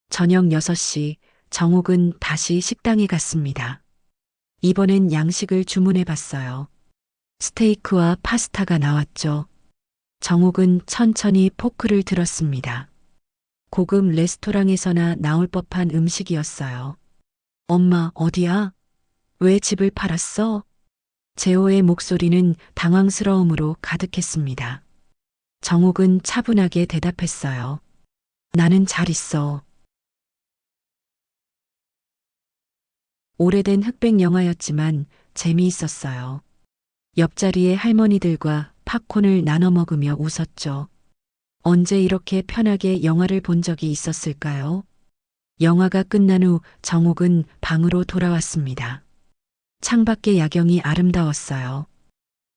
저녁 6시 정욱은 다시 식당에 갔습니다. 이번엔 양식을 주문해 봤어요. 스테이크와 파스타가 나왔죠. 정욱은 천천히 포크를 들었습니다. 고급 레스토랑에서나 나올 법한 음식이었어요. 엄마, 어디야? 왜 집을 팔았어? 재호의 목소리는 당황스러움으로 가득했습니다. 정욱은 차분하게 대답했어요. 나는 잘 있어. 오래된 흑백 영화였지만 재미있었어요. 옆자리의 할머니들과 팝콘을 나눠 먹으며 웃었죠. 언제 이렇게 편하게 영화를 본 적이 있었을까요? 영화가 끝난 후 정욱은 방으로 돌아왔습니다. 창밖의 야경이 아름다웠어요.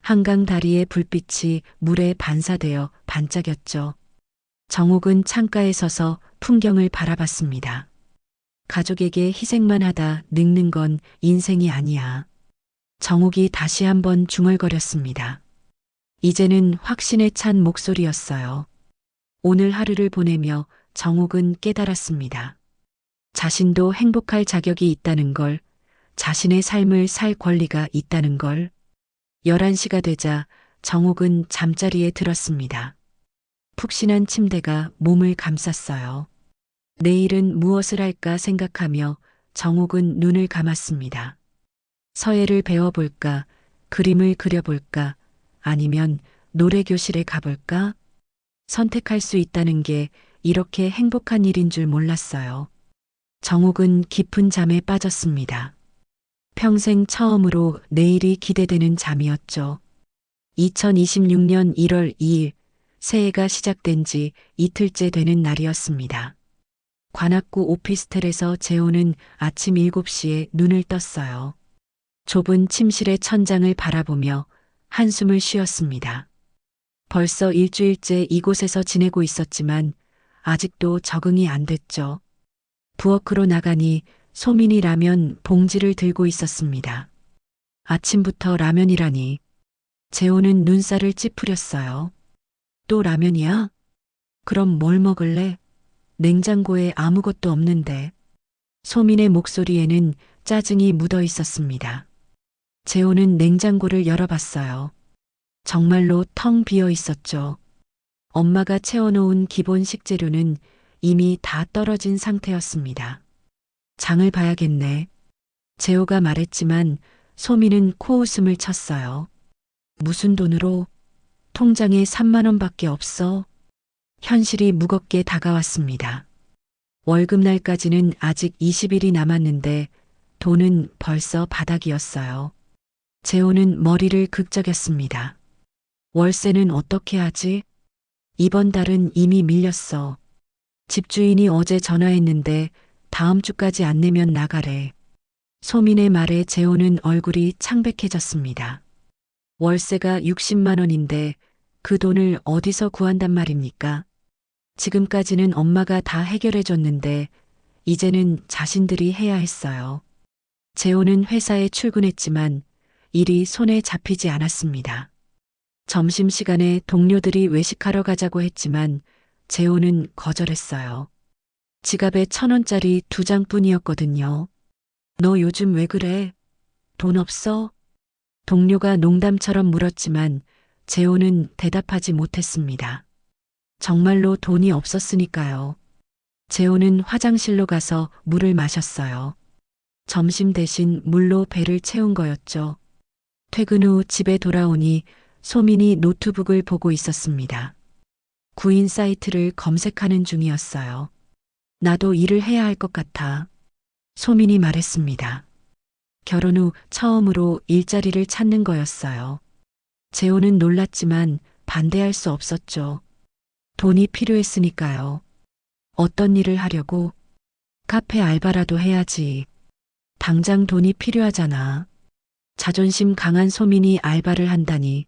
한강 다리의 불빛이 물에 반사되어 반짝였죠. 정욱은 창가에 서서 풍경을 바라봤습니다. 가족에게 희생만 하다 늙는 건 인생이 아니야. 정욱이 다시 한번 중얼거렸습니다. 이제는 확신에 찬 목소리였어요. 오늘 하루를 보내며 정욱은 깨달았습니다. 자신도 행복할 자격이 있다는 걸, 자신의 삶을 살 권리가 있다는 걸. 11시가 되자 정욱은 잠자리에 들었습니다. 푹신한 침대가 몸을 감쌌어요. 내일은 무엇을 할까 생각하며 정욱은 눈을 감았습니다. 서예를 배워볼까, 그림을 그려볼까, 아니면 노래교실에 가볼까? 선택할 수 있다는 게 이렇게 행복한 일인 줄 몰랐어요. 정욱은 깊은 잠에 빠졌습니다. 평생 처음으로 내일이 기대되는 잠이었죠. 2026년 1월 2일, 새해가 시작된 지 이틀째 되는 날이었습니다. 관악구 오피스텔에서 재호는 아침 7시에 눈을 떴어요. 좁은 침실의 천장을 바라보며 한숨을 쉬었습니다. 벌써 일주일째 이곳에서 지내고 있었지만 아직도 적응이 안 됐죠. 부엌으로 나가니 소민이 라면 봉지를 들고 있었습니다. 아침부터 라면이라니. 재호는 눈살을 찌푸렸어요. 또 라면이야? 그럼 뭘 먹을래? 냉장고에 아무것도 없는데. 소민의 목소리에는 짜증이 묻어 있었습니다. 재호는 냉장고를 열어봤어요. 정말로 텅 비어 있었죠. 엄마가 채워놓은 기본 식재료는 이미 다 떨어진 상태였습니다. 장을 봐야겠네. 재호가 말했지만 소민은 코웃음을 쳤어요. 무슨 돈으로? 통장에 3만 원밖에 없어. 현실이 무겁게 다가왔습니다. 월급날까지는 아직 20일이 남았는데 돈은 벌써 바닥이었어요. 재호는 머리를 극적였습니다. 월세는 어떻게 하지? 이번 달은 이미 밀렸어. 집주인이 어제 전화했는데 다음 주까지 안 내면 나가래. 소민의 말에 재호는 얼굴이 창백해졌습니다. 월세가 60만 원인데 그 돈을 어디서 구한단 말입니까? 지금까지는 엄마가 다 해결해 줬는데 이제는 자신들이 해야 했어요. 재호는 회사에 출근했지만 일이 손에 잡히지 않았습니다. 점심시간에 동료들이 외식하러 가자고 했지만 재호는 거절했어요. 지갑에 1,000원짜리 2장뿐이었거든요. 너 요즘 왜 그래? 돈 없어? 동료가 농담처럼 물었지만 재호는 대답하지 못했습니다. 정말로 돈이 없었으니까요. 재호는 화장실로 가서 물을 마셨어요. 점심 대신 물로 배를 채운 거였죠. 퇴근 후 집에 돌아오니 소민이 노트북을 보고 있었습니다. 구인 사이트를 검색하는 중이었어요. 나도 일을 해야 할 것 같아. 소민이 말했습니다. 결혼 후 처음으로 일자리를 찾는 거였어요. 재호는 놀랐지만 반대할 수 없었죠. 돈이 필요했으니까요. 어떤 일을 하려고? 카페 알바라도 해야지. 당장 돈이 필요하잖아. 자존심 강한 소민이 알바를 한다니.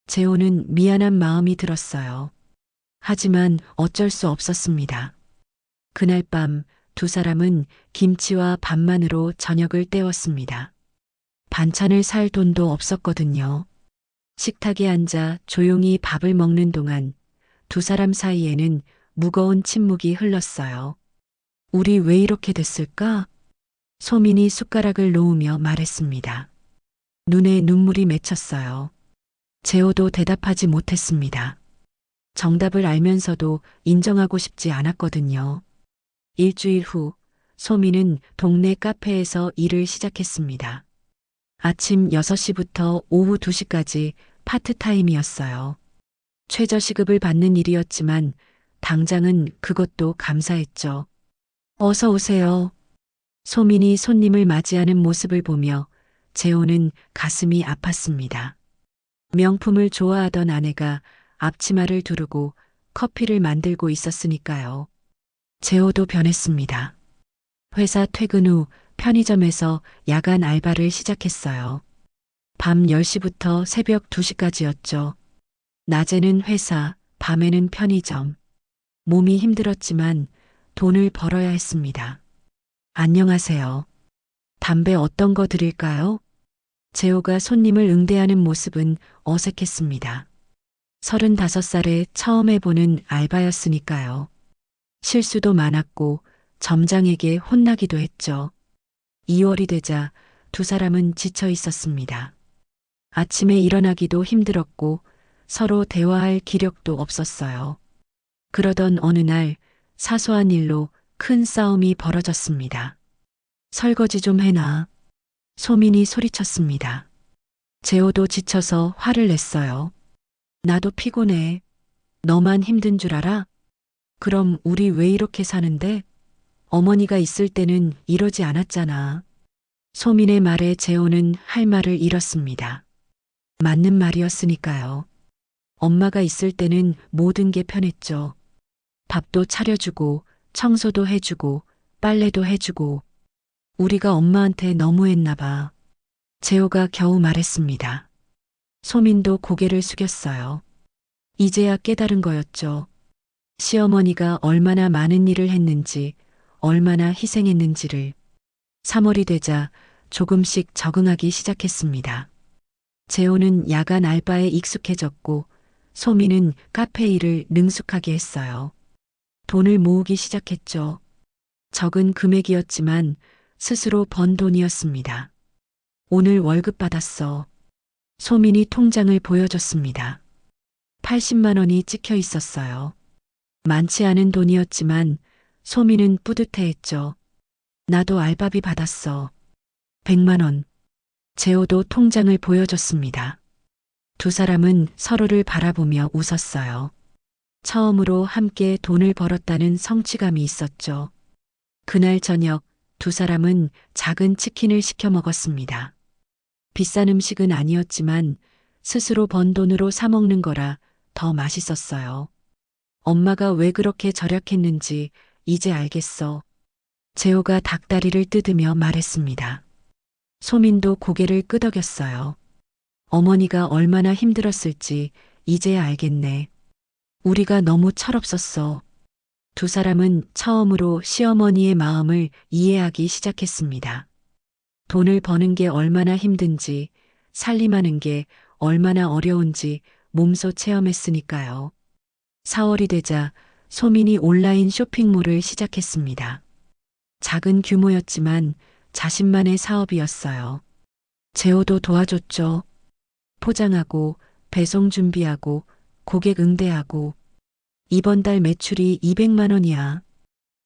재호는 미안한 마음이 들었어요. 하지만 어쩔 수 없었습니다. 그날 밤 두 사람은 김치와 밥만으로 저녁을 때웠습니다. 반찬을 살 돈도 없었거든요. 식탁에 앉아 조용히 밥을 먹는 동안 두 사람 사이에는 무거운 침묵이 흘렀어요. 우리 왜 이렇게 됐을까? 소민이 숟가락을 놓으며 말했습니다. 눈에 눈물이 맺혔어요. 재호도 대답하지 못했습니다. 정답을 알면서도 인정하고 싶지 않았거든요. 일주일 후 소민은 동네 카페에서 일을 시작했습니다. 아침 6시부터 오후 2시까지 파트타임이었어요. 최저시급을 받는 일이었지만 당장은 그것도 감사했죠. 어서 오세요. 소민이 손님을 맞이하는 모습을 보며 재호는 가슴이 아팠습니다. 명품을 좋아하던 아내가 앞치마를 두르고 커피를 만들고 있었으니까요. 재호도 변했습니다. 회사 퇴근 후 편의점에서 야간 알바를 시작했어요. 밤 10시부터 새벽 2시까지였죠. 낮에는 회사, 밤에는 편의점. 몸이 힘들었지만 돈을 벌어야 했습니다. 안녕하세요. 담배 어떤 거 드릴까요? 재호가 손님을 응대하는 모습은 어색했습니다. 35살에 처음 해보는 알바였으니까요. 실수도 많았고 점장에게 혼나기도 했죠. 2월이 되자 두 사람은 지쳐 있었습니다. 아침에 일어나기도 힘들었고 서로 대화할 기력도 없었어요. 그러던 어느 날 사소한 일로 큰 싸움이 벌어졌습니다. 설거지 좀 해놔. 소민이 소리쳤습니다. 재호도 지쳐서 화를 냈어요. 나도 피곤해. 너만 힘든 줄 알아? 그럼 우리 왜 이렇게 사는데? 어머니가 있을 때는 이러지 않았잖아. 소민의 말에 재호는 할 말을 잃었습니다. 맞는 말이었으니까요. 엄마가 있을 때는 모든 게 편했죠. 밥도 차려주고, 청소도 해주고, 빨래도 해주고. 우리가 엄마한테 너무했나 봐. 재호가 겨우 말했습니다. 소민도 고개를 숙였어요. 이제야 깨달은 거였죠. 시어머니가 얼마나 많은 일을 했는지, 얼마나 희생했는지를. 3월이 되자 조금씩 적응하기 시작했습니다. 재호는 야간 알바에 익숙해졌고 소민은 카페 일을 능숙하게 했어요. 돈을 모으기 시작했죠. 적은 금액이었지만 스스로 번 돈이었습니다. 오늘 월급 받았어. 소민이 통장을 보여줬습니다. 80만 원이 찍혀 있었어요. 많지 않은 돈이었지만 소민은 뿌듯해했죠. 나도 알바비 받았어. 100만 원. 재호도 통장을 보여줬습니다. 두 사람은 서로를 바라보며 웃었어요. 처음으로 함께 돈을 벌었다는 성취감이 있었죠. 그날 저녁 두 사람은 작은 치킨을 시켜 먹었습니다. 비싼 음식은 아니었지만 스스로 번 돈으로 사 먹는 거라 더 맛있었어요. 엄마가 왜 그렇게 절약했는지 이제 알겠어. 재호가 닭다리를 뜯으며 말했습니다. 소민도 고개를 끄덕였어요. 어머니가 얼마나 힘들었을지 이제야 알겠네. 우리가 너무 철없었어. 두 사람은 처음으로 시어머니의 마음을 이해하기 시작했습니다. 돈을 버는 게 얼마나 힘든지, 살림하는 게 얼마나 어려운지 몸소 체험했으니까요. 4월이 되자 소민이 온라인 쇼핑몰을 시작했습니다. 작은 규모였지만 자신만의 사업이었어요. 재호도 도와줬죠. 포장하고 배송 준비하고 고객 응대하고. 이번 달 매출이 200만 원이야.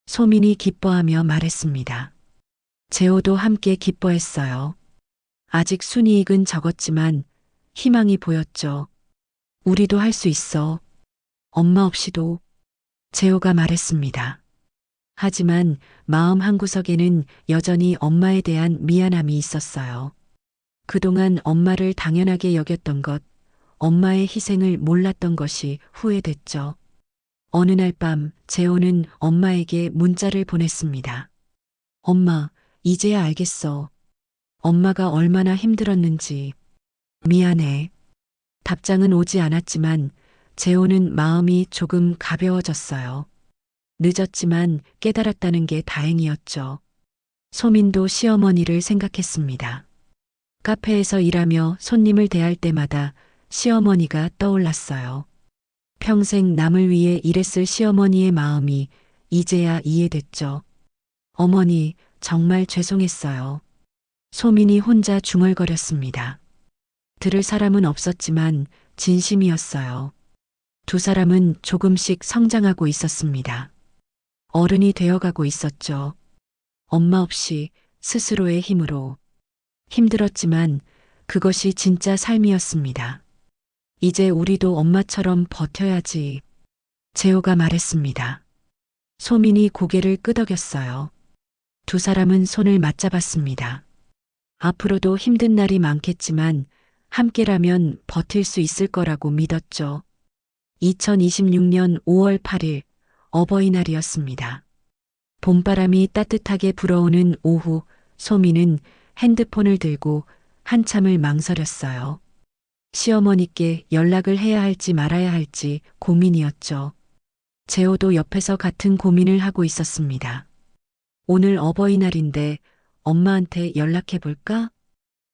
소민이 기뻐하며 말했습니다. 재호도 함께 기뻐했어요. 아직 순이익은 적었지만 희망이 보였죠. 우리도 할 수 있어. 엄마 없이도. 재호가 말했습니다. 하지만 마음 한구석에는 여전히 엄마에 대한 미안함이 있었어요. 그동안 엄마를 당연하게 여겼던 것, 엄마의 희생을 몰랐던 것이 후회됐죠. 어느 날 밤 재호는 엄마에게 문자를 보냈습니다. 엄마, 이제야 알겠어. 엄마가 얼마나 힘들었는지. 미안해. 답장은 오지 않았지만 재호는 마음이 조금 가벼워졌어요. 늦었지만 깨달았다는 게 다행이었죠. 소민도 시어머니를 생각했습니다. 카페에서 일하며 손님을 대할 때마다 시어머니가 떠올랐어요. 평생 남을 위해 일했을 시어머니의 마음이 이제야 이해됐죠. 어머니, 정말 죄송했어요. 소민이 혼자 중얼거렸습니다. 들을 사람은 없었지만 진심이었어요. 두 사람은 조금씩 성장하고 있었습니다. 어른이 되어가고 있었죠. 엄마 없이 스스로의 힘으로. 힘들었지만 그것이 진짜 삶이었습니다. 이제 우리도 엄마처럼 버텨야지. 재호가 말했습니다. 소민이 고개를 끄덕였어요. 두 사람은 손을 맞잡았습니다. 앞으로도 힘든 날이 많겠지만 함께라면 버틸 수 있을 거라고 믿었죠. 2026년 5월 8일 어버이날이었습니다. 봄바람이 따뜻하게 불어오는 오후, 소민은 핸드폰을 들고 한참을 망설였어요. 시어머니께 연락을 해야 할지 말아야 할지 고민이었죠. 재호도 옆에서 같은 고민을 하고 있었습니다. 오늘 어버이날인데 엄마한테 연락해 볼까?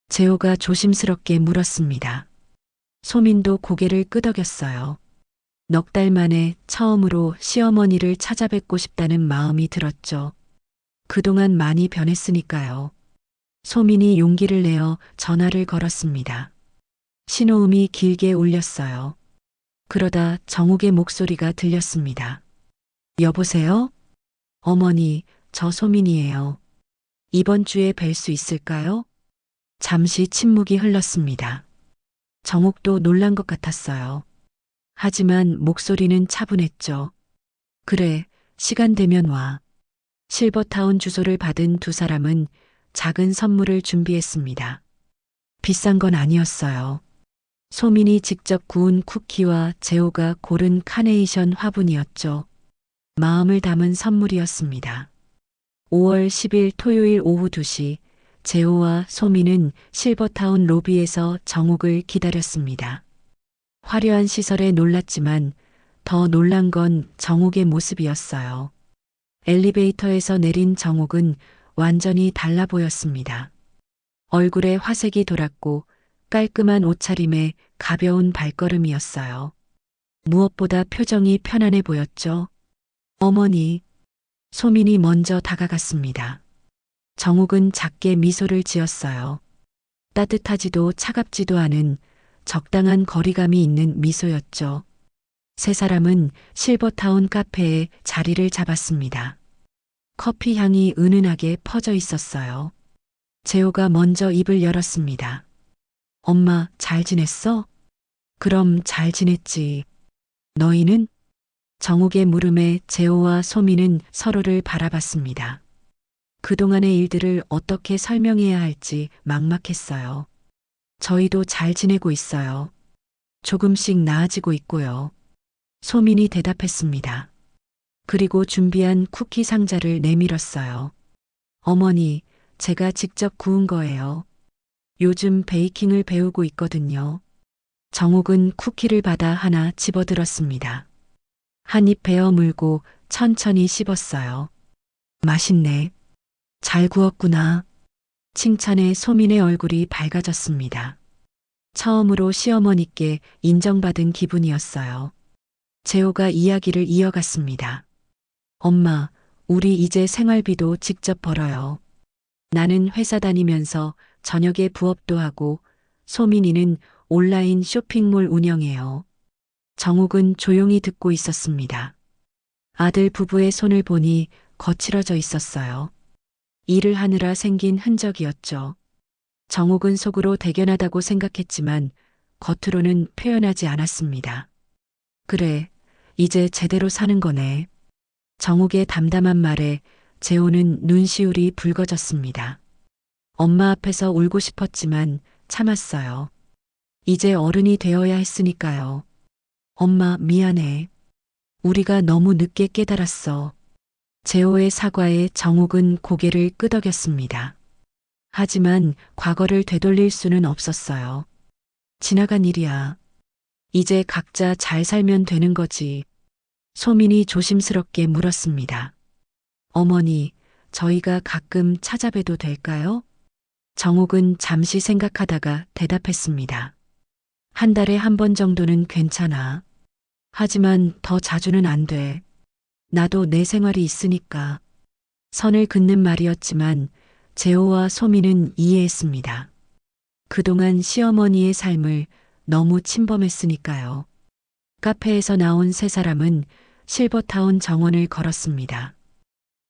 재호가 조심스럽게 물었습니다. 소민도 고개를 끄덕였어요. 넉 달 만에 처음으로 시어머니를 찾아뵙고 싶다는 마음이 들었죠. 그동안 많이 변했으니까요. 소민이 용기를 내어 전화를 걸었습니다. 신호음이 길게 울렸어요. 그러다 정욱의 목소리가 들렸습니다. 여보세요? 어머니, 저 소민이에요. 이번 주에 뵐 수 있을까요? 잠시 침묵이 흘렀습니다. 정욱도 놀란 것 같았어요. 하지만 목소리는 차분했죠. 그래, 시간 되면 와. 실버타운 주소를 받은 두 사람은 작은 선물을 준비했습니다. 비싼 건 아니었어요. 소민이 직접 구운 쿠키와 재호가 고른 카네이션 화분이었죠. 마음을 담은 선물이었습니다. 5월 10일 토요일 오후 2시 재호와 소민은 실버타운 로비에서 정욱을 기다렸습니다. 화려한 시설에 놀랐지만 더 놀란 건 정욱의 모습이었어요. 엘리베이터에서 내린 정욱은 완전히 달라 보였습니다. 얼굴에 화색이 돌았고 깔끔한 옷차림에 가벼운 발걸음이었어요. 무엇보다 표정이 편안해 보였죠. 어머니, 소민이 먼저 다가갔습니다. 정욱은 작게 미소를 지었어요. 따뜻하지도 차갑지도 않은 적당한 거리감이 있는 미소였죠. 세 사람은 실버타운 카페에 자리를 잡았습니다. 커피 향이 은은하게 퍼져 있었어요. 재호가 먼저 입을 열었습니다. 엄마, 잘 지냈어? 그럼 잘 지냈지. 너희는? 정욱의 물음에 재호와 소민은 서로를 바라봤습니다. 그동안의 일들을 어떻게 설명해야 할지 막막했어요. 저희도 잘 지내고 있어요. 조금씩 나아지고 있고요. 소민이 대답했습니다. 그리고 준비한 쿠키 상자를 내밀었어요. 어머니, 제가 직접 구운 거예요. 요즘 베이킹을 배우고 있거든요. 정욱은 쿠키를 받아 하나 집어들었습니다. 한 입 베어 물고 천천히 씹었어요. 맛있네. 잘 구웠구나. 칭찬에 소민의 얼굴이 밝아졌습니다. 처음으로 시어머니께 인정받은 기분이었어요. 재호가 이야기를 이어갔습니다. 엄마, 우리 이제 생활비도 직접 벌어요. 나는 회사 다니면서 저녁에 부업도 하고 소민이는 온라인 쇼핑몰 운영해요. 정욱은 조용히 듣고 있었습니다. 아들 부부의 손을 보니 거칠어져 있었어요. 일을 하느라 생긴 흔적이었죠. 정욱은 속으로 대견하다고 생각했지만 겉으로는 표현하지 않았습니다. 그래, 이제 제대로 사는 거네. 정욱의 담담한 말에 재호는 눈시울이 붉어졌습니다. 엄마 앞에서 울고 싶었지만 참았어요. 이제 어른이 되어야 했으니까요. 엄마, 미안해. 우리가 너무 늦게 깨달았어. 재호의 사과에 정욱은 고개를 끄덕였습니다. 하지만 과거를 되돌릴 수는 없었어요. 지나간 일이야. 이제 각자 잘 살면 되는 거지. 소민이 조심스럽게 물었습니다. 어머니, 저희가 가끔 찾아뵈도 될까요? 정욱은 잠시 생각하다가 대답했습니다. 한 달에 한 번 정도는 괜찮아. 하지만 더 자주는 안 돼. 나도 내 생활이 있으니까. 선을 긋는 말이었지만 재호와 소민은 이해했습니다. 그동안 시어머니의 삶을 너무 침범했으니까요. 카페에서 나온 세 사람은 실버타운 정원을 걸었습니다.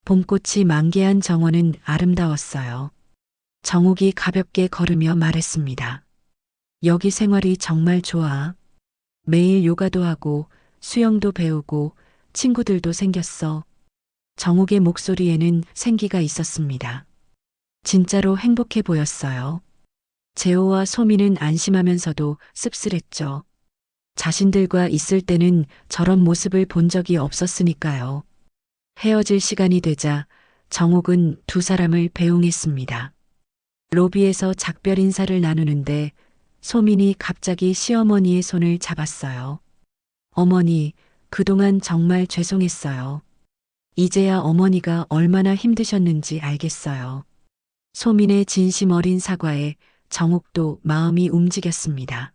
봄꽃이 만개한 정원은 아름다웠어요. 정욱이 가볍게 걸으며 말했습니다. 여기 생활이 정말 좋아. 매일 요가도 하고 수영도 배우고 친구들도 생겼어. 정욱의 목소리에는 생기가 있었습니다. 진짜로 행복해 보였어요. 재호와 소민은 안심하면서도 씁쓸했죠. 자신들과 있을 때는 저런 모습을 본 적이 없었으니까요. 헤어질 시간이 되자 정욱은 두 사람을 배웅했습니다. 로비에서 작별 인사를 나누는데 소민이 갑자기 시어머니의 손을 잡았어요. 어머니, 그동안 정말 죄송했어요. 이제야 어머니가 얼마나 힘드셨는지 알겠어요. 소민의 진심 어린 사과에 정욱도 마음이 움직였습니다.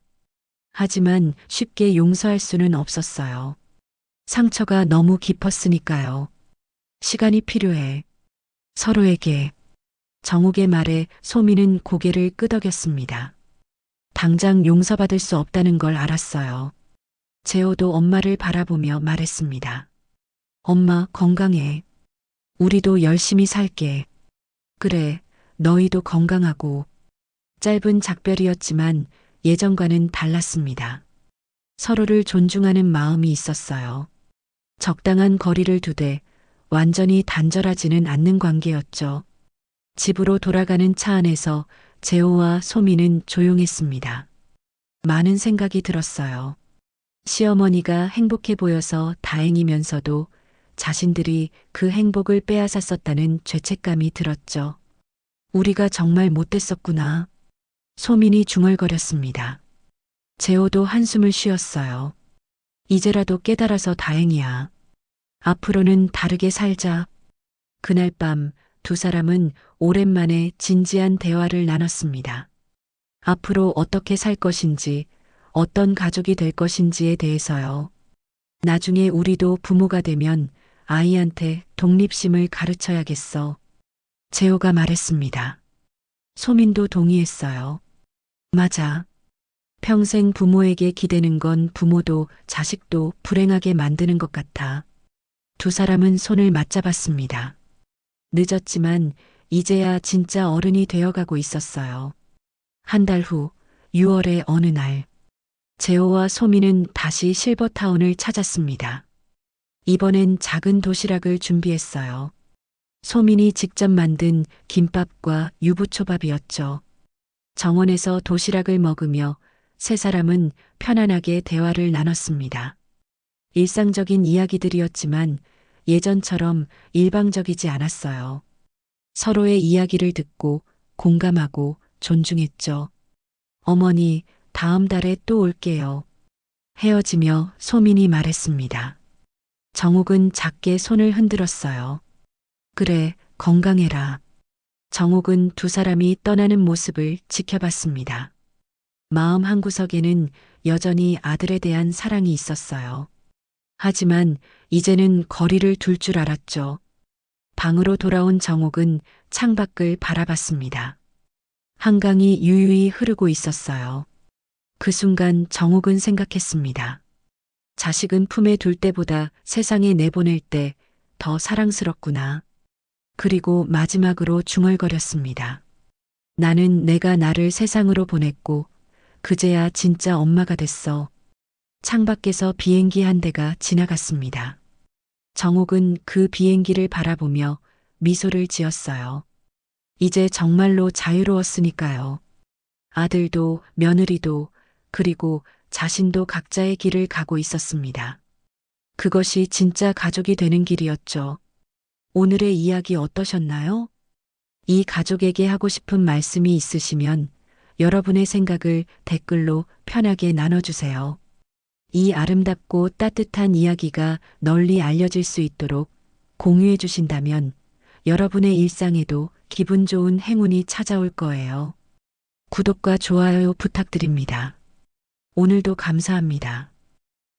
하지만 쉽게 용서할 수는 없었어요. 상처가 너무 깊었으니까요. 시간이 필요해. 서로에게. 정욱의 말에 소민은 고개를 끄덕였습니다. 당장 용서받을 수 없다는 걸 알았어요. 재호도 엄마를 바라보며 말했습니다. 엄마, 건강해. 우리도 열심히 살게. 그래, 너희도 건강하고. 짧은 작별이었지만 예전과는 달랐습니다. 서로를 존중하는 마음이 있었어요. 적당한 거리를 두되 완전히 단절하지는 않는 관계였죠. 집으로 돌아가는 차 안에서 재호와 소민은 조용했습니다. 많은 생각이 들었어요. 시어머니가 행복해 보여서 다행이면서도 자신들이 그 행복을 빼앗았었다는 죄책감이 들었죠. 우리가 정말 못됐었구나. 소민이 중얼거렸습니다. 재호도 한숨을 쉬었어요. 이제라도 깨달아서 다행이야. 앞으로는 다르게 살자. 그날 밤 두 사람은 오랜만에 진지한 대화를 나눴습니다. 앞으로 어떻게 살 것인지, 어떤 가족이 될 것인지에 대해서요. 나중에 우리도 부모가 되면 아이한테 독립심을 가르쳐야겠어. 재호가 말했습니다. 소민도 동의했어요. 맞아. 평생 부모에게 기대는 건 부모도 자식도 불행하게 만드는 것 같아. 두 사람은 손을 맞잡았습니다. 늦었지만 이제야 진짜 어른이 되어가고 있었어요. 한 달 후 6월의 어느 날 재호와 소민은 다시 실버타운을 찾았습니다. 이번엔 작은 도시락을 준비했어요. 소민이 직접 만든 김밥과 유부초밥이었죠. 정원에서 도시락을 먹으며 세 사람은 편안하게 대화를 나눴습니다. 일상적인 이야기들이었지만 예전처럼 일방적이지 않았어요. 서로의 이야기를 듣고 공감하고 존중했죠. 어머니, 다음 달에 또 올게요. 헤어지며 소민이 말했습니다. 정욱은 작게 손을 흔들었어요. 그래, 건강해라. 정욱은 두 사람이 떠나는 모습을 지켜봤습니다. 마음 한구석에는 여전히 아들에 대한 사랑이 있었어요. 하지만 이제는 거리를 둘 줄 알았죠. 방으로 돌아온 정욱은 창밖을 바라봤습니다. 한강이 유유히 흐르고 있었어요. 그 순간 정욱은 생각했습니다. 자식은 품에 둘 때보다 세상에 내보낼 때 더 사랑스럽구나. 그리고 마지막으로 중얼거렸습니다. 나는 내가 나를 세상으로 보냈고 그제야 진짜 엄마가 됐어. 창밖에서 비행기 한 대가 지나갔습니다. 정옥은 그 비행기를 바라보며 미소를 지었어요. 이제 정말로 자유로웠으니까요. 아들도 며느리도 그리고 자신도 각자의 길을 가고 있었습니다. 그것이 진짜 가족이 되는 길이었죠. 오늘의 이야기 어떠셨나요? 이 가족에게 하고 싶은 말씀이 있으시면 여러분의 생각을 댓글로 편하게 나눠주세요. 이 아름답고 따뜻한 이야기가 널리 알려질 수 있도록 공유해 주신다면 여러분의 일상에도 기분 좋은 행운이 찾아올 거예요. 구독과 좋아요 부탁드립니다. 오늘도 감사합니다.